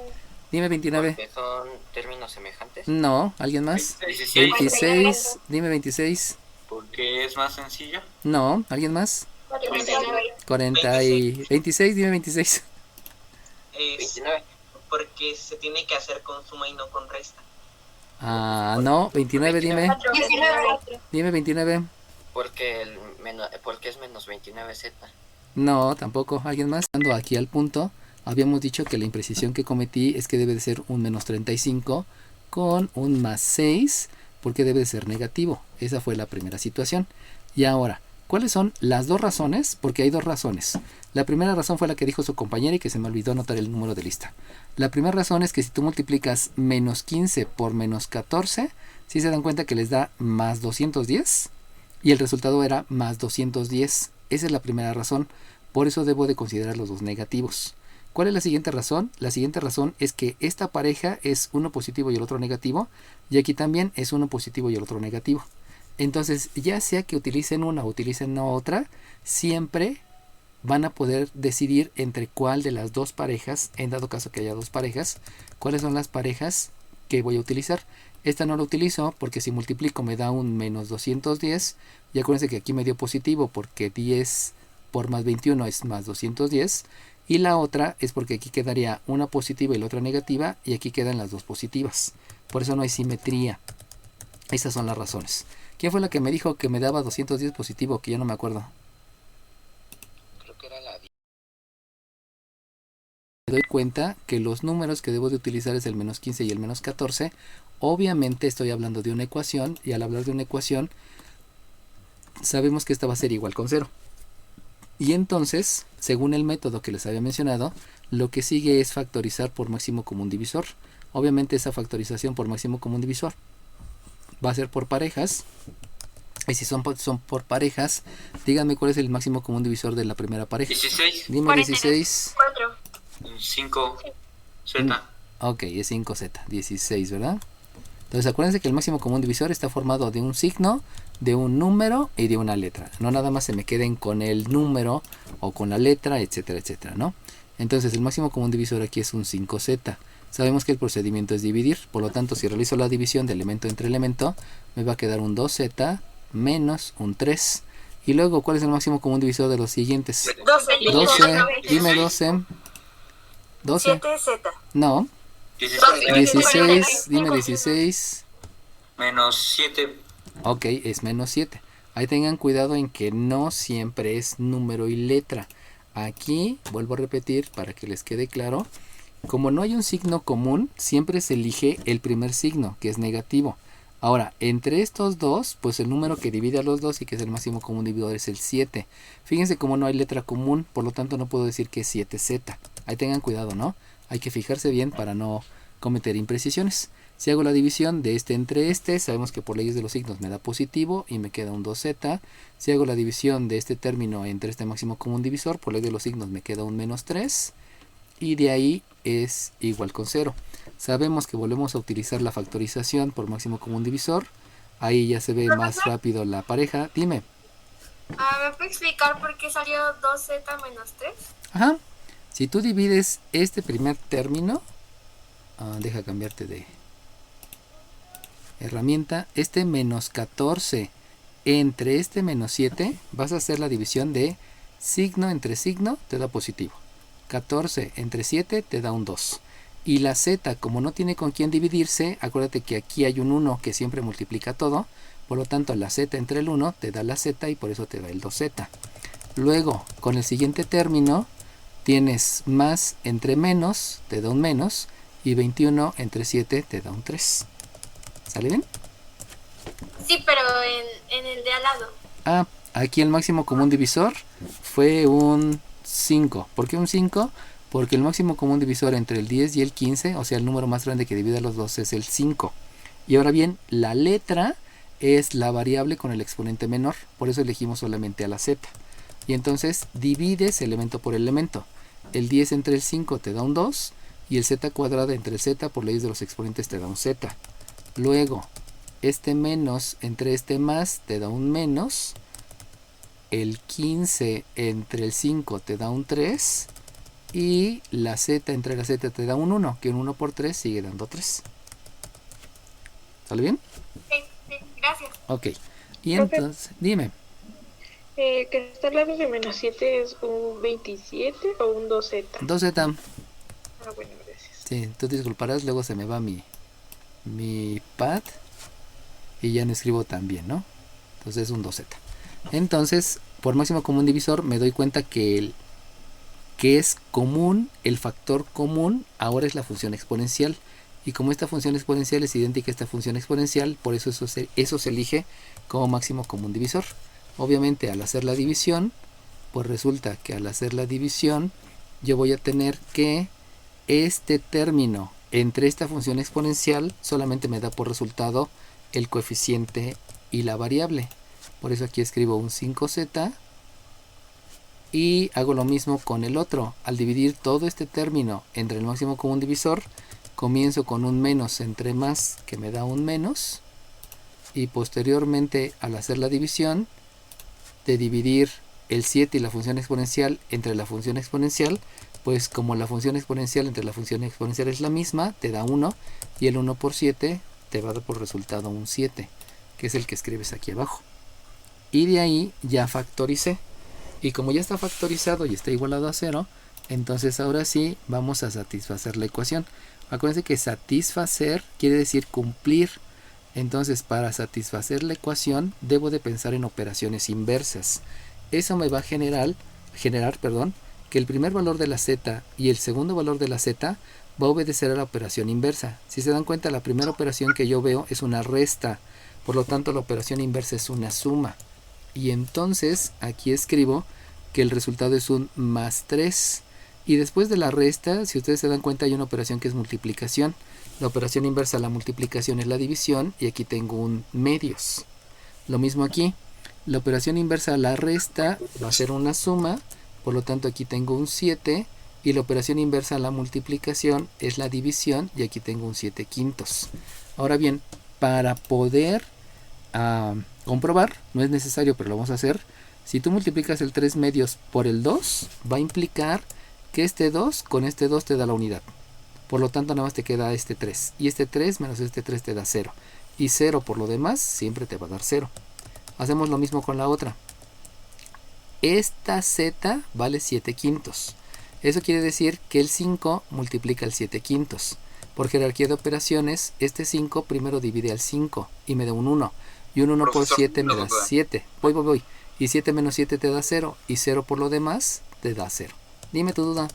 Dime 29. Porque son términos semejantes. No, ¿alguien más? 16. 26. Dime 26. Porque es más sencillo. No, ¿alguien más? 49. 40 y 26, dime 26. 29. Porque se tiene que hacer con suma y no con resta. Ah, no, 29, dime. 19. Dime 29. Porque es menos 29Z. No, tampoco. ¿Alguien más? Ando aquí al punto. Habíamos dicho que la imprecisión que cometí es que debe de ser un menos 35 con un más 6 porque debe de ser negativo. Esa fue la primera situación. Y ahora, ¿cuáles son las dos razones? Porque hay dos razones. La primera razón fue la que dijo su compañera y que se me olvidó anotar el número de lista. La primera razón es que si tú multiplicas menos 15 por menos 14, ¿sí se dan cuenta que les da más 210? Y el resultado era más 210. Esa es la primera razón. Por eso debo de considerar los dos negativos. ¿Cuál es la siguiente razón? La siguiente razón es que esta pareja es uno positivo y el otro negativo. Y aquí también es uno positivo y el otro negativo. Entonces, ya sea que utilicen una o utilicen otra, siempre van a poder decidir entre cuál de las dos parejas, en dado caso que haya dos parejas, cuáles son las parejas que voy a utilizar. Esta no la utilizo porque si multiplico me da un menos 210. Y acuérdense que aquí me dio positivo porque 10 por más 21 es más 210. Y la otra es porque aquí quedaría una positiva y la otra negativa. Y aquí quedan las dos positivas. Por eso no hay simetría. Esas son las razones. ¿Quién fue la que me dijo que me daba 210 positivo? Que ya no me acuerdo. Creo que era la... Me doy cuenta que los números que debo de utilizar es el menos 15 y el menos 14. Obviamente estoy hablando de una ecuación. Y al hablar de una ecuación, sabemos que esta va a ser igual con 0. Y entonces, según el método que les había mencionado, lo que sigue es factorizar por máximo común divisor. Obviamente esa factorización por máximo común divisor va a ser por parejas. Y si son por parejas, díganme cuál es el máximo común divisor de la primera pareja. 16. Dime 16. 4. 5Z. Ok, es 5Z, 16, ¿verdad? Entonces acuérdense que el máximo común divisor está formado de un signo, de un número y de una letra. No nada más se me queden con el número o con la letra, etcétera, etcétera, ¿no? Entonces el máximo común divisor aquí es un 5Z. Sabemos que el procedimiento es dividir, por lo tanto si realizo la división de elemento entre elemento, me va a quedar un 2Z menos un 3. Y luego, ¿cuál es el máximo común divisor de los siguientes? 12, dime 12. 12. 7Z. No. 16, dime 16. Menos 7. Ok, es menos 7. Ahí tengan cuidado en que no siempre es número y letra. Aquí, vuelvo a repetir para que les quede claro, como no hay un signo común, siempre se elige el primer signo, que es negativo. Ahora, entre estos dos, pues el número que divide a los dos y que es el máximo común divisor es el 7. Fíjense como no hay letra común, por lo tanto no puedo decir que es 7Z. Ahí tengan cuidado, ¿no? Hay que fijarse bien para no cometer imprecisiones. Si hago la división de este entre este, sabemos que por leyes de los signos me da positivo y me queda un 2Z. Si hago la división de este término entre este máximo común divisor, por ley de los signos me queda un menos 3. Y de ahí es igual con 0. Sabemos que volvemos a utilizar la factorización por máximo común divisor. Ahí ya se ve más rápido la pareja. Dime. ¿Me puede explicar por qué salió 2Z menos 3? Ajá. Si tú divides este primer término, deja cambiarte de herramienta, este menos 14 entre este menos 7, vas a hacer la división de signo entre signo, te da positivo. 14 entre 7 te da un 2. Y la z, como no tiene con quién dividirse, acuérdate que aquí hay un 1 que siempre multiplica todo. Por lo tanto, la z entre el 1 te da la z y por eso te da el 2z. Luego, con el siguiente término, tienes más entre menos, te da un menos. Y 21 entre 7 te da un 3. ¿Sale bien? Sí, pero en el de al lado. aquí el máximo común divisor fue un 5. ¿Por qué un 5? Porque el máximo común divisor entre el 10 y el 15, o sea, el número más grande que divide a los dos es el 5. Y ahora bien, la letra es la variable con el exponente menor, por eso elegimos solamente a la z. Y entonces divides elemento por elemento. El 10 entre el 5 te da un 2, y el z cuadrada entre el z por leyes de los exponentes te da un z. Luego, este menos entre este más te da un menos. El 15 entre el 5 te da un 3. Y la z entre la z te da un 1, que un 1 por 3 sigue dando 3. ¿Sale bien? Sí, gracias. Ok. Y entonces, dime. Que está al lado de menos 7 es un 27 o un 2z. 2z. Ah, bueno, gracias. Sí, tú disculparás, luego se me va mi pad y ya no escribo tan bien, ¿no? Entonces es un 2z. Entonces, por máximo común divisor me doy cuenta que es común, el factor común ahora es la función exponencial. Y como esta función exponencial es idéntica a esta función exponencial, por eso eso se elige como máximo común divisor. Obviamente al hacer la división, pues resulta que al hacer la división yo voy a tener que este término entre esta función exponencial solamente me da por resultado el coeficiente y la variable. Por eso aquí escribo un 5z y hago lo mismo con el otro. Al dividir todo este término entre el máximo común divisor, comienzo con un menos entre más que me da un menos, y posteriormente al hacer la división de dividir el 7 y la función exponencial entre la función exponencial, pues como la función exponencial entre la función exponencial es la misma, te da 1, y el 1 por 7 te va a dar por resultado un 7, que es el que escribes aquí abajo. Y de ahí ya factoricé, y como ya está factorizado y está igualado a 0, entonces ahora sí vamos a satisfacer la ecuación. Acuérdense que satisfacer quiere decir cumplir. Entonces, para satisfacer la ecuación debo de pensar en operaciones inversas. Eso me va a generar que el primer valor de la z y el segundo valor de la z va a obedecer a la operación inversa. Si se dan cuenta, la primera operación que yo veo es una resta, por lo tanto la operación inversa es una suma. Y entonces aquí escribo que el resultado es un más 3. Y después de la resta, si ustedes se dan cuenta, hay una operación que es multiplicación. La operación inversa a la multiplicación es la división, y aquí tengo un medios. Lo mismo aquí, la operación inversa a la resta va a ser una suma, por lo tanto aquí tengo un 7, y la operación inversa a la multiplicación es la división, y aquí tengo un 7 quintos. Ahora bien, para poder comprobar, no es necesario, pero lo vamos a hacer. Si tú multiplicas el 3 medios por el 2, va a implicar que este 2 con este 2 te da la unidad. Por lo tanto, nada más te queda este 3. Y este 3 menos este 3 te da 0. Y 0 por lo demás siempre te va a dar 0. Hacemos lo mismo con la otra. Esta z vale 7 quintos. Eso quiere decir que el 5 multiplica el 7 quintos. Por jerarquía de operaciones, este 5 primero divide al 5 y me da un 1. Y un 1 por 7 me da 7. Voy. Y 7 menos 7 te da 0. Y 0 por lo demás te da 0. Dime tu duda.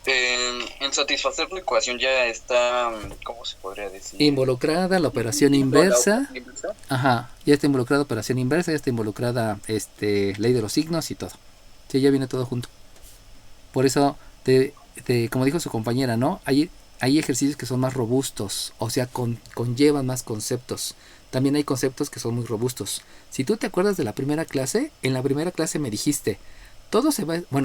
En satisfacer la ecuación ya está, ¿cómo se podría decir? Involucrada la operación inversa. Ajá, ya está involucrada operación inversa, ya está involucrada ley de los signos y todo. Sí, ya viene todo junto. Por eso, como dijo su compañera, ¿no? Hay ejercicios que son más robustos, o sea, conllevan más conceptos. También hay conceptos que son muy robustos. Si tú te acuerdas de la primera clase, en la primera clase me dijiste,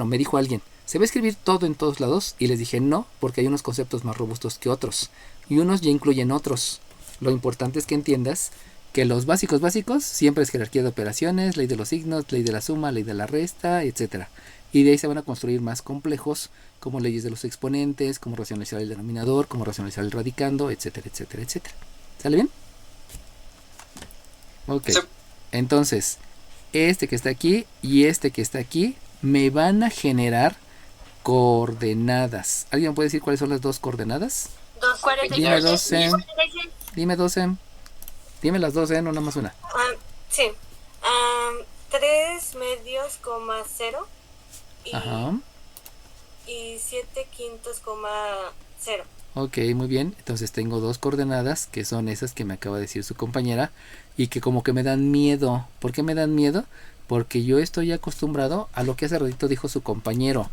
me dijo alguien, ¿se va a escribir todo en todos lados? Y les dije no, porque hay unos conceptos más robustos que otros. Y unos ya incluyen otros. Lo importante es que entiendas que los básicos siempre es jerarquía de operaciones, ley de los signos, ley de la suma, ley de la resta, etc. Y de ahí se van a construir más complejos, como leyes de los exponentes, como racionalizar el denominador, como racionalizar el radicando, etcétera, etcétera, etcétera. ¿Sale bien? Ok. Sí. Entonces, este que está aquí y este que está aquí me van a generar coordenadas. ¿Alguien puede decir cuáles son las dos coordenadas? Dime 12. Dime 12. Dime las dos, no nada más una. Sí. 3 medios, 0. Ajá. Y 7 quintos, 0. Ok, muy bien. Entonces tengo dos coordenadas que son esas que me acaba de decir su compañera y que como que me dan miedo. ¿Por qué me dan miedo? Porque yo estoy acostumbrado a lo que hace ratito dijo su compañero.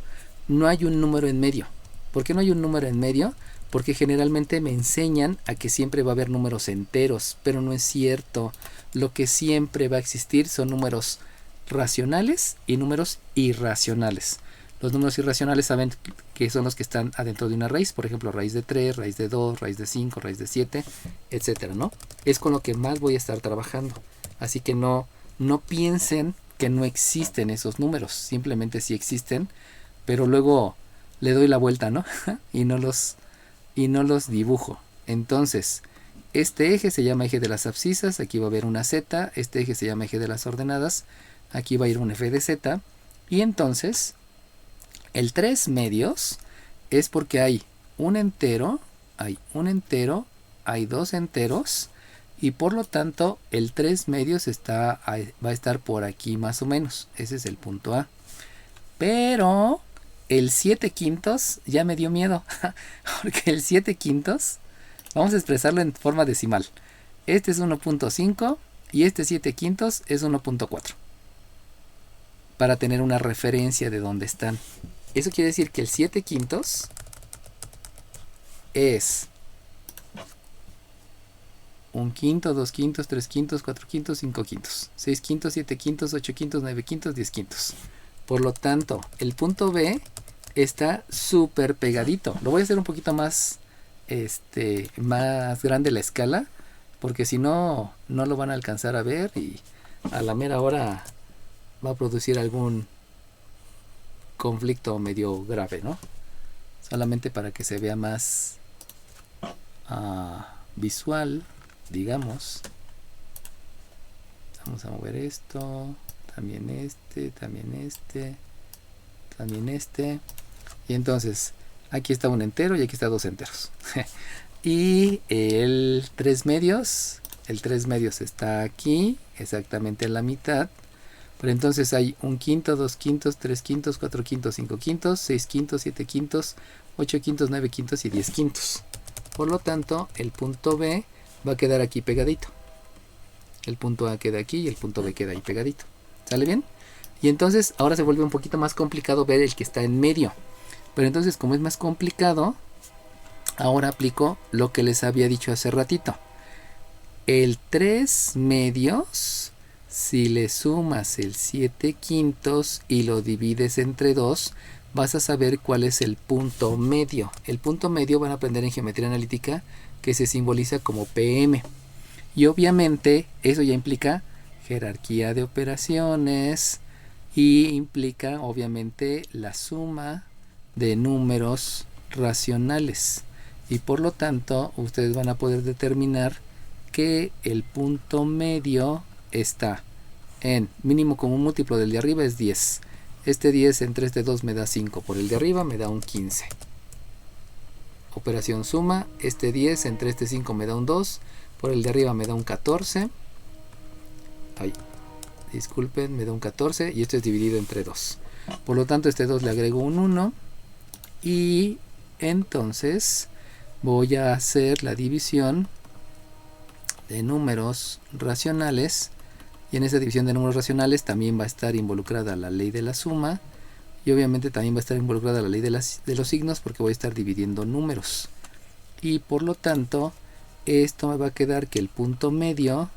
No hay un número en medio. ¿Por qué no hay un número en medio? Porque generalmente me enseñan a que siempre va a haber números enteros, pero no es cierto. Lo que siempre va a existir son números racionales y números irracionales. Los números irracionales saben que son los que están adentro de una raíz, por ejemplo, raíz de 3, raíz de 2, raíz de 5, raíz de 7, etcétera, ¿no? Es con lo que más voy a estar trabajando. Así que no piensen que no existen esos números, simplemente sí existen, pero luego le doy la vuelta, ¿no? y no los dibujo. Entonces, este eje se llama eje de las abscisas, aquí va a haber una Z, este eje se llama eje de las ordenadas, aquí va a ir un f de z, y entonces el 3 medios es porque hay un entero, hay dos enteros, y por lo tanto el 3 medios va a estar por aquí más o menos. Ese es el punto A. Pero el 7 quintos ya me dio miedo, porque el 7 quintos, vamos a expresarlo en forma decimal. Este es 1.5 y este 7 quintos es 1.4. Para tener una referencia de dónde están. Eso quiere decir que el 7 quintos es 1 quinto, 2 quintos, 3 quintos, 4 quintos, 5 quintos, 6 quintos, 7 quintos, 8 quintos, 9 quintos, 10 quintos. Por lo tanto, el punto B está súper pegadito. Lo voy a hacer un poquito más, más grande la escala, porque si no, no lo van a alcanzar a ver y a la mera hora va a producir algún conflicto medio grave, ¿no? Solamente para que se vea más visual, digamos. Vamos a mover esto, también también este, y entonces aquí está un entero y aquí está dos enteros. Y el 3 medios está aquí, exactamente en la mitad. Pero entonces hay 1 quinto, 2 quintos, 3 quintos, 4 quintos, 5 quintos, 6 quintos, 7 quintos, 8 quintos, 9 quintos y 10 quintos. Por lo tanto, el punto B va a quedar aquí pegadito. El punto A queda aquí y el punto B queda ahí pegadito. ¿Sale bien? Y entonces ahora se vuelve un poquito más complicado ver el que está en medio. Pero entonces, como es más complicado, ahora aplico lo que les había dicho hace ratito. El 3 medios, si le sumas el 7 quintos y lo divides entre 2, vas a saber cuál es el punto medio. El punto medio van a aprender en geometría analítica que se simboliza como PM. Y obviamente eso ya implica jerarquía de operaciones y implica obviamente la suma de números racionales. Y por lo tanto ustedes van a poder determinar que el punto medio está en mínimo común múltiplo del de arriba es 10. Este 10 entre este 2 me da 5. Por el de arriba me da un 15. Operación suma. Este 10 entre este 5 me da un 2. Por el de arriba me da un 14. Ay, disculpen, me da un 14. Y esto es dividido entre 2. Por lo tanto, este 2 le agrego un 1. Y entonces voy a hacer la división de números racionales. Y en esa división de números racionales también va a estar involucrada la ley de la suma. Y obviamente también va a estar involucrada la ley de los signos, porque voy a estar dividiendo números. Y por lo tanto, esto me va a quedar que el punto medio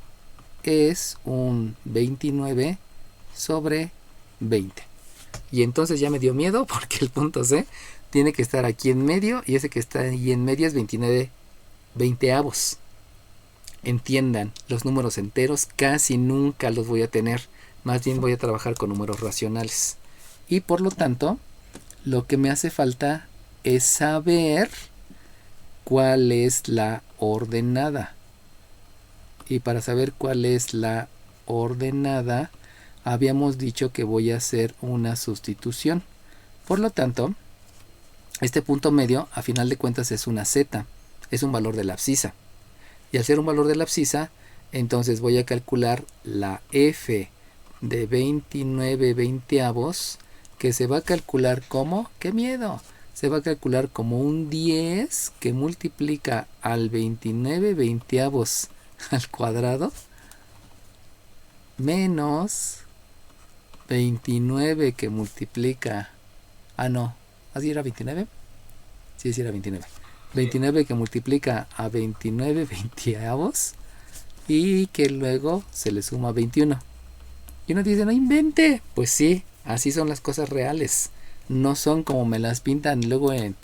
es un 29 sobre 20. Y entonces ya me dio miedo, porque el punto C tiene que estar aquí en medio. Y ese que está ahí en medio es 29 veinteavos. Entiendan, los números enteros casi nunca los voy a tener. Más bien voy a trabajar con números racionales. Y por lo tanto, lo que me hace falta es saber cuál es la ordenada. Y para saber cuál es la ordenada, habíamos dicho que voy a hacer una sustitución. Por lo tanto, este punto medio, a final de cuentas, es una z. Es un valor de la abscisa. Y al ser un valor de la abscisa, entonces voy a calcular la f de 29 veinteavos, que se va a calcular como, ¡qué miedo!, se va a calcular como un 10 que multiplica al 29 veinteavos al cuadrado menos 29 que multiplica... Ah, no. ¿Así era 29? Sí, era 29. 29 que multiplica a 29 veinteavos y que luego se le suma 21. Y uno dice, no invente. Pues sí, así son las cosas reales. No son como me las pintan luego en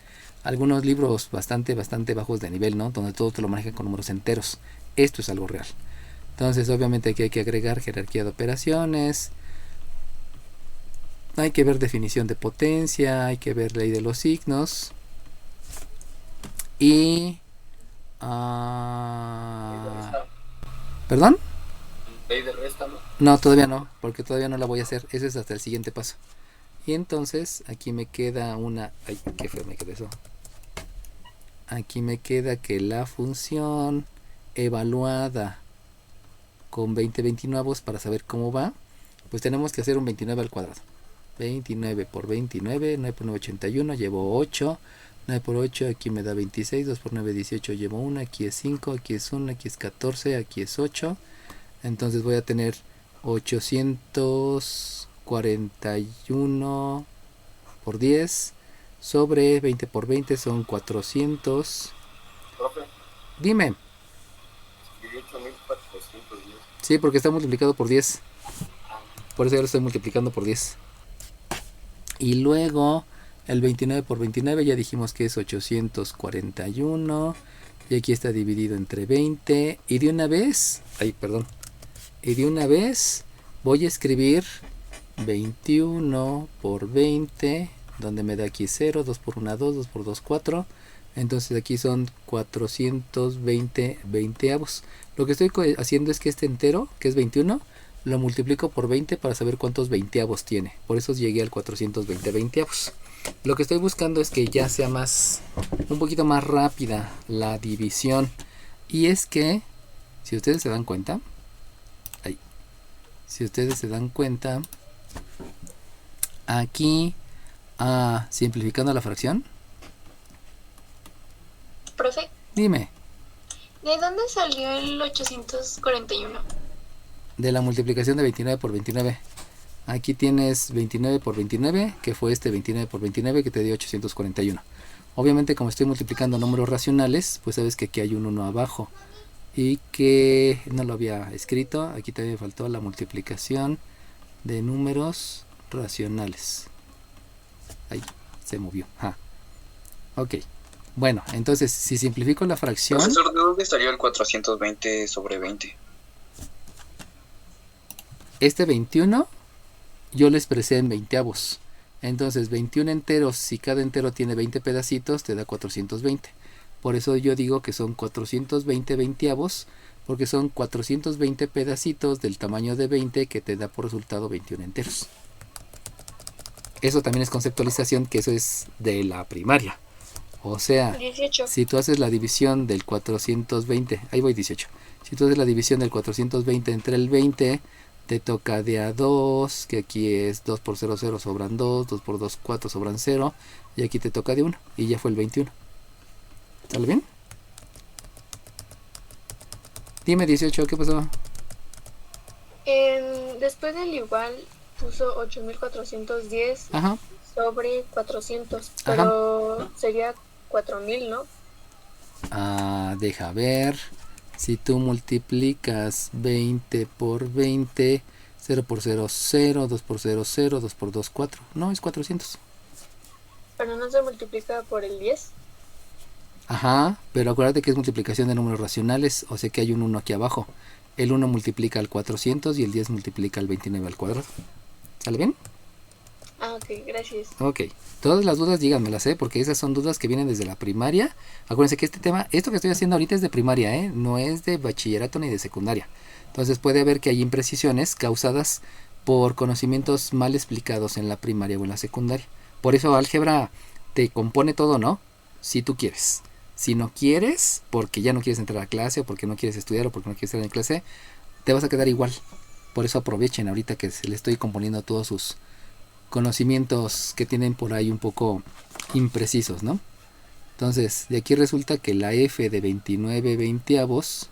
algunos libros bastante bajos de nivel, ¿no? Donde todo te lo manejan con números enteros. Esto es algo real. Entonces, obviamente aquí hay que agregar jerarquía de operaciones. Hay que ver definición de potencia. Hay que ver ley de los signos. Y... ¿Perdón? ¿Ley de resta, no? No, todavía no, porque todavía no la voy a hacer. Ese es hasta el siguiente paso. Y entonces aquí me queda una... Ay, qué feo me queda eso. Aquí me queda que la función evaluada con 20 veintinuevos para saber cómo va, pues tenemos que hacer un 29 al cuadrado. 29 por 29, 9 por 9, 81, llevo 8. 9 por 8, aquí me da 26, 2 por 9, 18, llevo 1, aquí es 5, aquí es 1, aquí es 14, aquí es 8. Entonces voy a tener 841 por 10 sobre 20 por 20 son 400. Profe, Dime. escribí 8410. Sí, porque está multiplicado por 10. Por eso ya lo estoy multiplicando por 10. Y luego el 29 por 29 ya dijimos que es 841. Y aquí está dividido entre 20. Y de una vez... Y de una vez voy a escribir 21 por 20, donde me da aquí 0, 2 por 1, 2, 2 por 2, 4. Entonces aquí son 420 veinteavos. Lo que estoy haciendo es que este entero, que es 21, lo multiplico por 20 para saber cuántos veinteavos tiene. Por eso llegué al 420 veinteavos. Lo que estoy buscando es que ya sea un poquito más rápida la división. Y es que, si ustedes se dan cuenta, aquí, simplificando la fracción. Profe, Dime. ¿de dónde salió el 841? De la multiplicación de 29 por 29. Aquí tienes 29 por 29, que fue este 29 por 29 que te dio 841. Obviamente, como estoy multiplicando números racionales, pues sabes que aquí hay un 1 abajo. Y que no lo había escrito. Aquí también me faltó la multiplicación de números racionales. Ahí, se movió. Ok. Bueno, entonces, si simplifico la fracción... Profesor, ¿de dónde salió el 420 sobre 20? Este 21 yo lo expresé en veinteavos. Entonces 21 enteros, si cada entero tiene 20 pedacitos, te da 420. Por eso yo digo que son 420 veinteavos, porque son 420 pedacitos del tamaño de 20 que te da por resultado 21 enteros. Eso también es conceptualización, que eso es de la primaria. O sea, 18. Si tú haces la división del 420, ahí voy 18. Si tú haces la división del 420 entre el 20, te toca de a 2, que aquí es 2 por 0, 0 sobran 2, 2 por 2, 4 sobran 0, y aquí te toca de 1, y ya fue el 21. ¿Sale bien? Dime 18, ¿qué pasó? Después del igual puso 8410 Ajá. sobre 400, pero sería 4000, ¿no? Deja ver. Si tú multiplicas 20 por 20, 0 por 0, 0, 2 por 0, 0, 2 por 2, 4. No, es 400. Pero no se multiplica por el 10. Ajá, pero acuérdate que es multiplicación de números racionales, o sea que hay un 1 aquí abajo. El 1 multiplica al 400 y el 10 multiplica al 29 al cuadrado. ¿Sale bien? Ok, gracias. Ok, todas las dudas díganmelas, porque esas son dudas que vienen desde la primaria. Acuérdense que esto que estoy haciendo ahorita es de primaria, no es de bachillerato ni de secundaria. Entonces puede haber que hay imprecisiones causadas por conocimientos mal explicados en la primaria o en la secundaria. Por eso álgebra te compone todo, ¿no? Si tú quieres. Si no quieres, porque ya no quieres entrar a clase, o porque no quieres estudiar, o porque no quieres estar en clase, te vas a quedar igual. Por eso aprovechen ahorita que se le estoy componiendo todos sus conocimientos que tienen por ahí un poco imprecisos, ¿no? Entonces, de aquí resulta que la f de 29 veinte-avos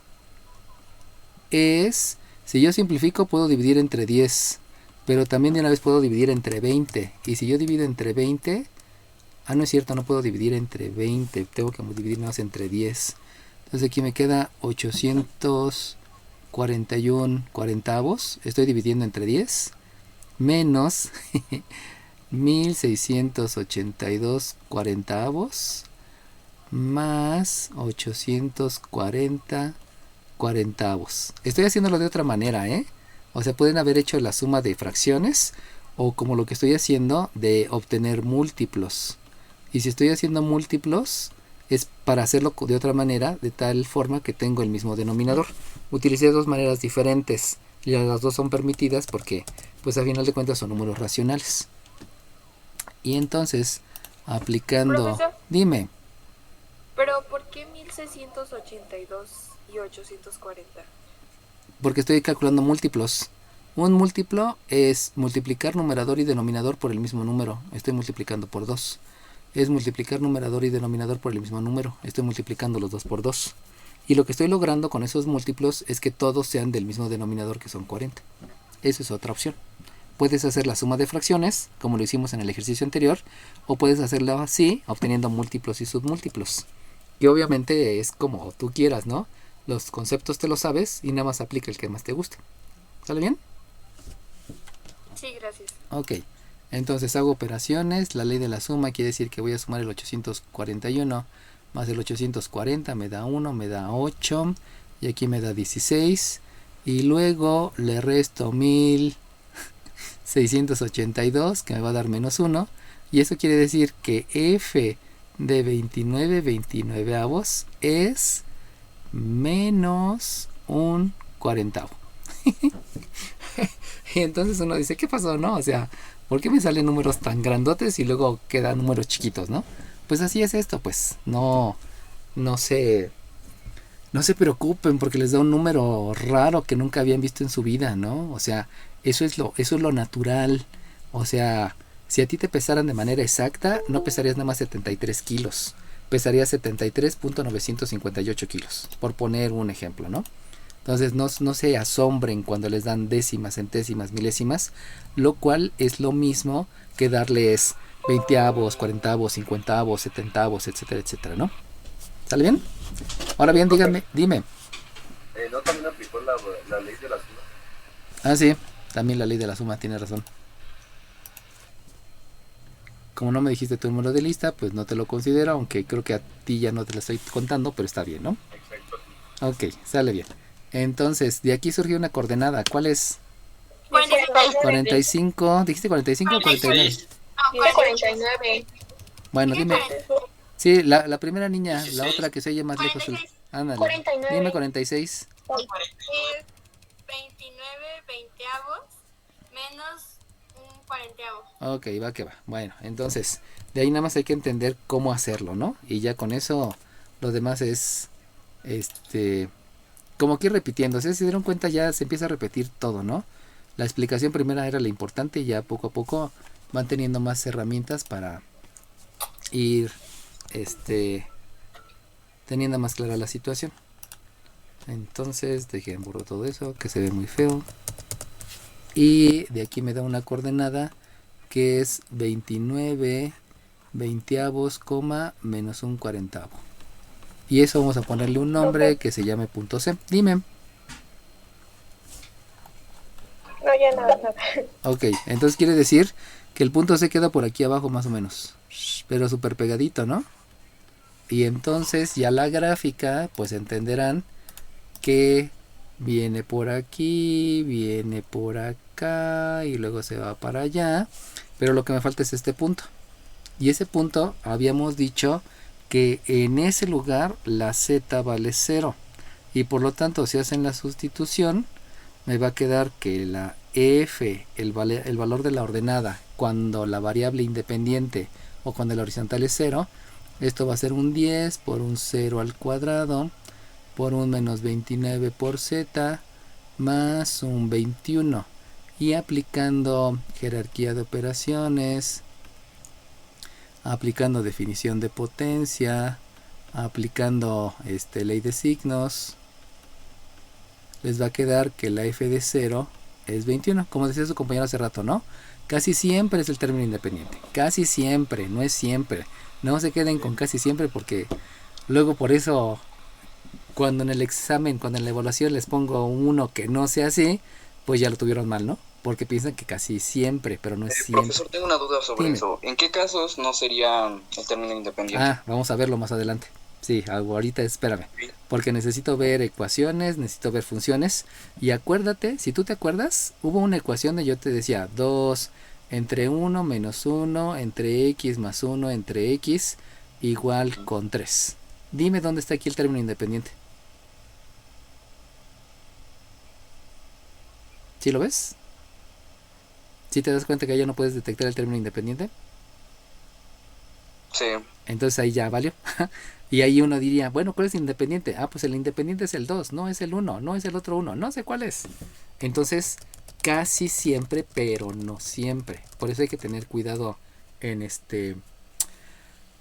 es, si yo simplifico puedo dividir entre 10, pero también de una vez puedo dividir entre 20. Y si yo divido entre 20, no es cierto, no puedo dividir entre 20, tengo que dividir más entre 10. Entonces aquí me queda 841 cuarentavos, estoy dividiendo entre 10, menos 1682 cuarentavos, más 840 cuarentavos. Estoy haciéndolo de otra manera, O sea, pueden haber hecho la suma de fracciones o como lo que estoy haciendo de obtener múltiplos. Y si estoy haciendo múltiplos es para hacerlo de otra manera, de tal forma que tengo el mismo denominador. Utilicé dos maneras diferentes y las dos son permitidas porque pues a final de cuentas son números racionales. Y entonces, aplicando... Profesor. Dime. Pero ¿por qué 1682 y 840? Porque estoy calculando múltiplos. Un múltiplo es multiplicar numerador y denominador por el mismo número. Estoy multiplicando por 2. Es multiplicar numerador y denominador por el mismo número. Estoy multiplicando los dos por 2. Y lo que estoy logrando con esos múltiplos es que todos sean del mismo denominador, que son 40. Esa es otra opción. Puedes hacer la suma de fracciones, como lo hicimos en el ejercicio anterior, o puedes hacerlo así, obteniendo múltiplos y submúltiplos. Y obviamente es como tú quieras, ¿no? Los conceptos te los sabes y nada más aplica el que más te guste. ¿Sale bien? Sí, gracias. Ok. Entonces hago operaciones. La ley de la suma quiere decir que voy a sumar el 841 más el 840. Me da 1, me da 8. Y aquí me da 16. Y luego le resto 1682, que me va a dar menos 1. Y eso quiere decir que f de 29 veintinueveavos es menos un cuarentavo. Y entonces uno dice, ¿qué pasó, no? O sea, ¿por qué me salen números tan grandotes y luego quedan números chiquitos, no? Pues así es esto, pues no se preocupen porque les da un número raro que nunca habían visto en su vida, ¿no? O sea, eso es lo natural. O sea, si a ti te pesaran de manera exacta, no pesarías nada más 73 kilos. Pesarías 73.958 kilos, por poner un ejemplo, ¿no? Entonces no se asombren cuando les dan décimas, centésimas, milésimas, lo cual es lo mismo que darles veinteavos, cuarentavos, cincuentavos, setentavos, etcétera, etcétera, ¿no? ¿Sale bien? Ahora bien, dime. ¿No también aplicó la ley de la suma? Ah, sí, también la ley de la suma, tiene razón. Como no me dijiste tu número de lista, pues no te lo considero, aunque creo que a ti ya no te lo estoy contando, pero está bien, ¿no? Exacto. Ok, sale bien. Entonces, de aquí surgió una coordenada. ¿Cuál es? 45. ¿Dijiste 45 o 49? 49. Bueno, dime. Sí, la primera niña, la otra que se oye más lejos. Ándale. 49. Dime 46. Es 29 veinteavos menos un cuarenteavo. Ok, va que va. Bueno, entonces, de ahí nada más hay que entender cómo hacerlo, ¿no? Y ya con eso, lo demás es, como que ir repitiendo. Si se dieron cuenta, ya se empieza a repetir todo, ¿no? La explicación primera era la importante y ya poco a poco van teniendo más herramientas para ir, teniendo más clara la situación. Entonces, dejen borro todo eso, que se ve muy feo. Y de aquí me da una coordenada que es 29 veinteavos, menos un cuarentavo. Y eso vamos a ponerle un nombre que se llame punto C. Dime. No, ya nada. Ok, entonces quiere decir que el punto C queda por aquí abajo más o menos. Pero súper pegadito, ¿no? Y entonces ya la gráfica, pues entenderán que viene por aquí, viene por acá y luego se va para allá. Pero lo que me falta es este punto. Y ese punto habíamos dicho que en ese lugar la z vale 0. Y por lo tanto, si hacen la sustitución, me va a quedar que la f, el valor de la ordenada, cuando la variable independiente o cuando el horizontal es 0, esto va a ser un 10 por un 0 al cuadrado por un menos 29 por z más un 21. Y aplicando jerarquía de operaciones, aplicando definición de potencia, aplicando ley de signos, les va a quedar que la f de 0 es 21, como decía su compañero hace rato, ¿no? Casi siempre es el término independiente, casi siempre, no es siempre. No se queden con casi siempre porque luego por eso cuando en el examen, cuando en la evaluación les pongo uno que no sea así, pues ya lo tuvieron mal, ¿no? Porque piensan que casi siempre, pero no es siempre. Profesor, tengo una duda sobre eso. ¿En qué casos no sería el término independiente? Ah, vamos a verlo más adelante. Sí, ahorita espérame. Porque necesito ver ecuaciones, necesito ver funciones. Y acuérdate, si tú te acuerdas, hubo una ecuación de yo te decía 2 entre 1 menos 1 entre x más 1 entre x igual con 3. Dime dónde está aquí el término independiente. ¿Sí lo ves? ¿Sí te das cuenta que ya no puedes detectar el término independiente? Sí. Entonces ahí ya valió. Y ahí uno diría, bueno, ¿cuál es el independiente? Ah, pues el independiente es el 2, no es el 1, no es el otro 1, no sé cuál es. Entonces, casi siempre, pero no siempre. Por eso hay que tener cuidado en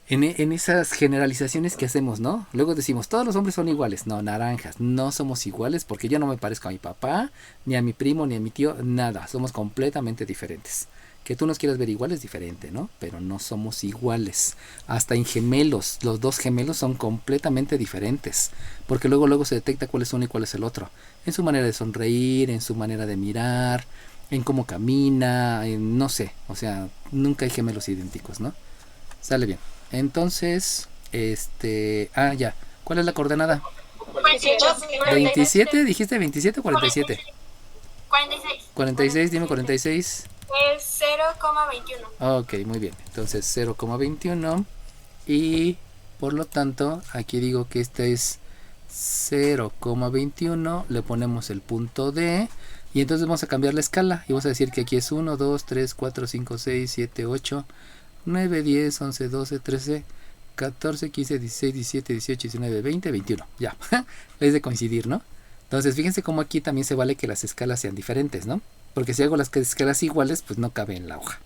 en esas generalizaciones que hacemos, ¿no? Luego decimos, todos los hombres son iguales. No, naranjas, no somos iguales porque yo no me parezco a mi papá, ni a mi primo, ni a mi tío, nada. Somos completamente diferentes. Que tú nos quieras ver igual es diferente, ¿no? Pero no somos iguales. Hasta en gemelos, los dos gemelos son completamente diferentes. Porque luego se detecta cuál es uno y cuál es el otro. En su manera de sonreír, en su manera de mirar, en cómo camina, en no sé. O sea, nunca hay gemelos idénticos, ¿no? Sale bien. Entonces, ya. ¿Cuál es la coordenada? 27, dijiste 27 o 47. 46. 46, dime 46. Es 0,21. Ok, muy bien. Entonces 0,21 y por lo tanto aquí digo que este es 0,21, le ponemos el punto D y entonces vamos a cambiar la escala y vamos a decir que aquí es 1, 2, 3, 4, 5, 6, 7, 8, 9, 10, 11, 12, 13, 14, 15, 16, 17, 18, 19, 20, 21. Ya, es de coincidir, ¿no? Entonces fíjense cómo aquí también se vale que las escalas sean diferentes, ¿no? Porque si hago las escalas iguales, pues no cabe en la hoja.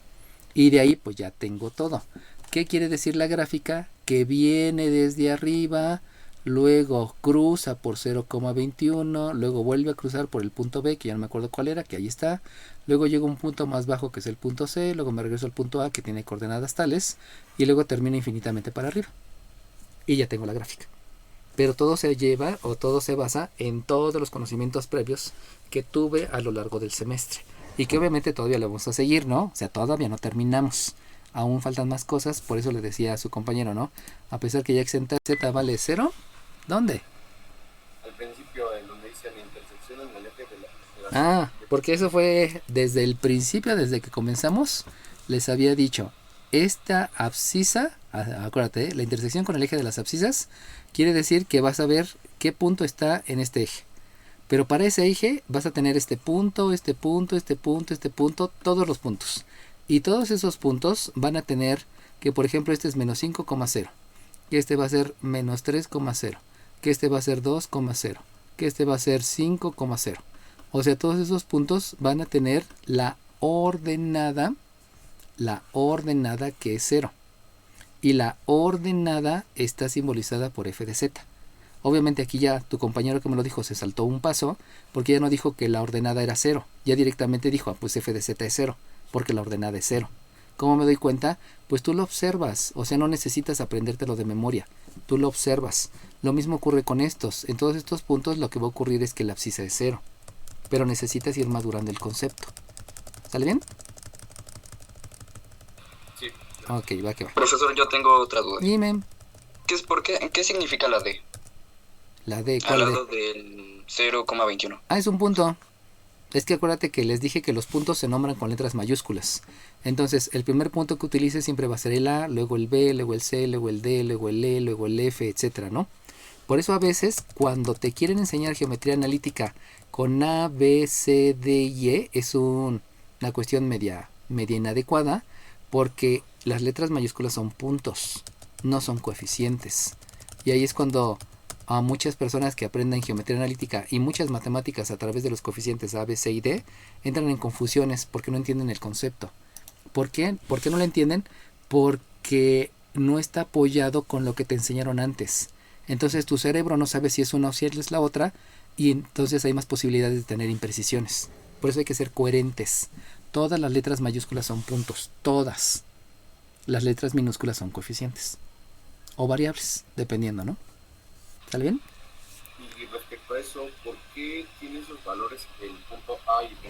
Y de ahí pues ya tengo todo. ¿Qué quiere decir la gráfica? Que viene desde arriba, luego cruza por 0,21, luego vuelve a cruzar por el punto B, que ya no me acuerdo cuál era, que ahí está. Luego llega un punto más bajo que es el punto C, luego me regreso al punto A que tiene coordenadas tales, y luego termina infinitamente para arriba. Y ya tengo la gráfica. Pero todo se lleva o todo se basa en todos los conocimientos previos que tuve a lo largo del semestre. Y que obviamente todavía lo vamos a seguir, ¿no? O sea, todavía no terminamos. Aún faltan más cosas, por eso le decía a su compañero, ¿no? A pesar que ya exenta Z vale 0, ¿dónde? Al principio, en donde dice la intersección en el eje de la porque eso fue desde el principio, desde que comenzamos, les había dicho, esta abscisa, acuérdate, la intersección con el eje de las abscisas quiere decir que vas a ver qué punto está en este eje. Pero para ese eje vas a tener este punto, este punto, este punto, este punto, todos los puntos. Y todos esos puntos van a tener que, por ejemplo, este es menos 5,0, que este va a ser menos 3,0, que este va a ser 2,0, que este va a ser 5,0. O sea, todos esos puntos van a tener la ordenada que es 0. Y la ordenada está simbolizada por f de z. Obviamente aquí ya tu compañero que me lo dijo se saltó un paso, porque ya no dijo que la ordenada era 0. Ya directamente dijo, pues f de z es 0, porque la ordenada es 0. ¿Cómo me doy cuenta? Pues tú lo observas, o sea, no necesitas aprendértelo de memoria, tú lo observas. Lo mismo ocurre con estos. En todos estos puntos lo que va a ocurrir es que la abscisa es 0, pero necesitas ir madurando el concepto. ¿Sale bien? Sí. Ok, va que va. Profesor, yo tengo otra duda. Dime. ¿Qué significa la D? La D, ¿cuál? Al lado del 0,21. Es un punto. Es que acuérdate que les dije que los puntos se nombran con letras mayúsculas. Entonces, el primer punto que utilices siempre va a ser el A, luego el B, luego el C, luego el D, luego el E, luego el F, etcétera, ¿no? Por eso a veces, cuando te quieren enseñar geometría analítica con A, B, C, D y E, es una cuestión media inadecuada, porque las letras mayúsculas son puntos, no son coeficientes. Y ahí es cuando a muchas personas que aprenden geometría analítica y muchas matemáticas a través de los coeficientes A, B, C y D entran en confusiones porque no entienden el concepto. ¿Por qué? ¿Por qué no lo entienden? Porque que no está apoyado con lo que te enseñaron antes. Entonces tu cerebro no sabe si es una o si es la otra, y entonces hay más posibilidades de tener imprecisiones. Por eso hay que ser coherentes. Todas las letras mayúsculas son puntos, todas. Las letras minúsculas son coeficientes o variables, dependiendo, ¿no? ¿Sale bien? Y respecto a eso, ¿por qué tiene esos valores el punto A y B?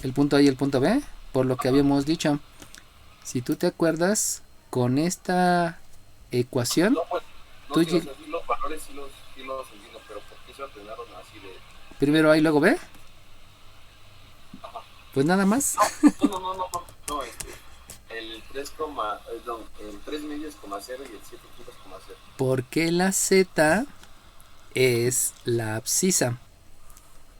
El punto A y el punto B, por lo que habíamos dicho. Si tú te acuerdas, con esta ecuación, No, pues, tú sí, los valores sí los entiendo, pero ¿por qué se ordenaron así de...? primero A y luego B? Ajá. Pues nada más. No, el 3 medios, 0 y el 7 puntos, 0. Porque la Z es la abscisa.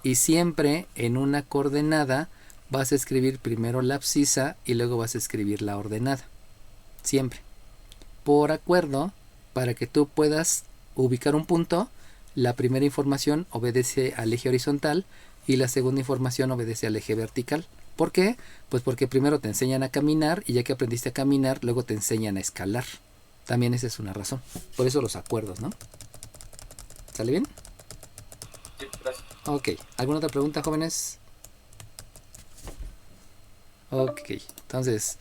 Y siempre en una coordenada vas a escribir primero la abscisa y luego vas a escribir la ordenada. Siempre. Por acuerdo, para que tú puedas ubicar un punto, la primera información obedece al eje horizontal y la segunda información obedece al eje vertical. ¿Por qué? Pues porque primero te enseñan a caminar y ya que aprendiste a caminar, luego te enseñan a escalar. También esa es una razón. Por eso los acuerdos, ¿no? ¿Sale bien? Sí, gracias. Ok. ¿Alguna otra pregunta, jóvenes? Ok. Entonces,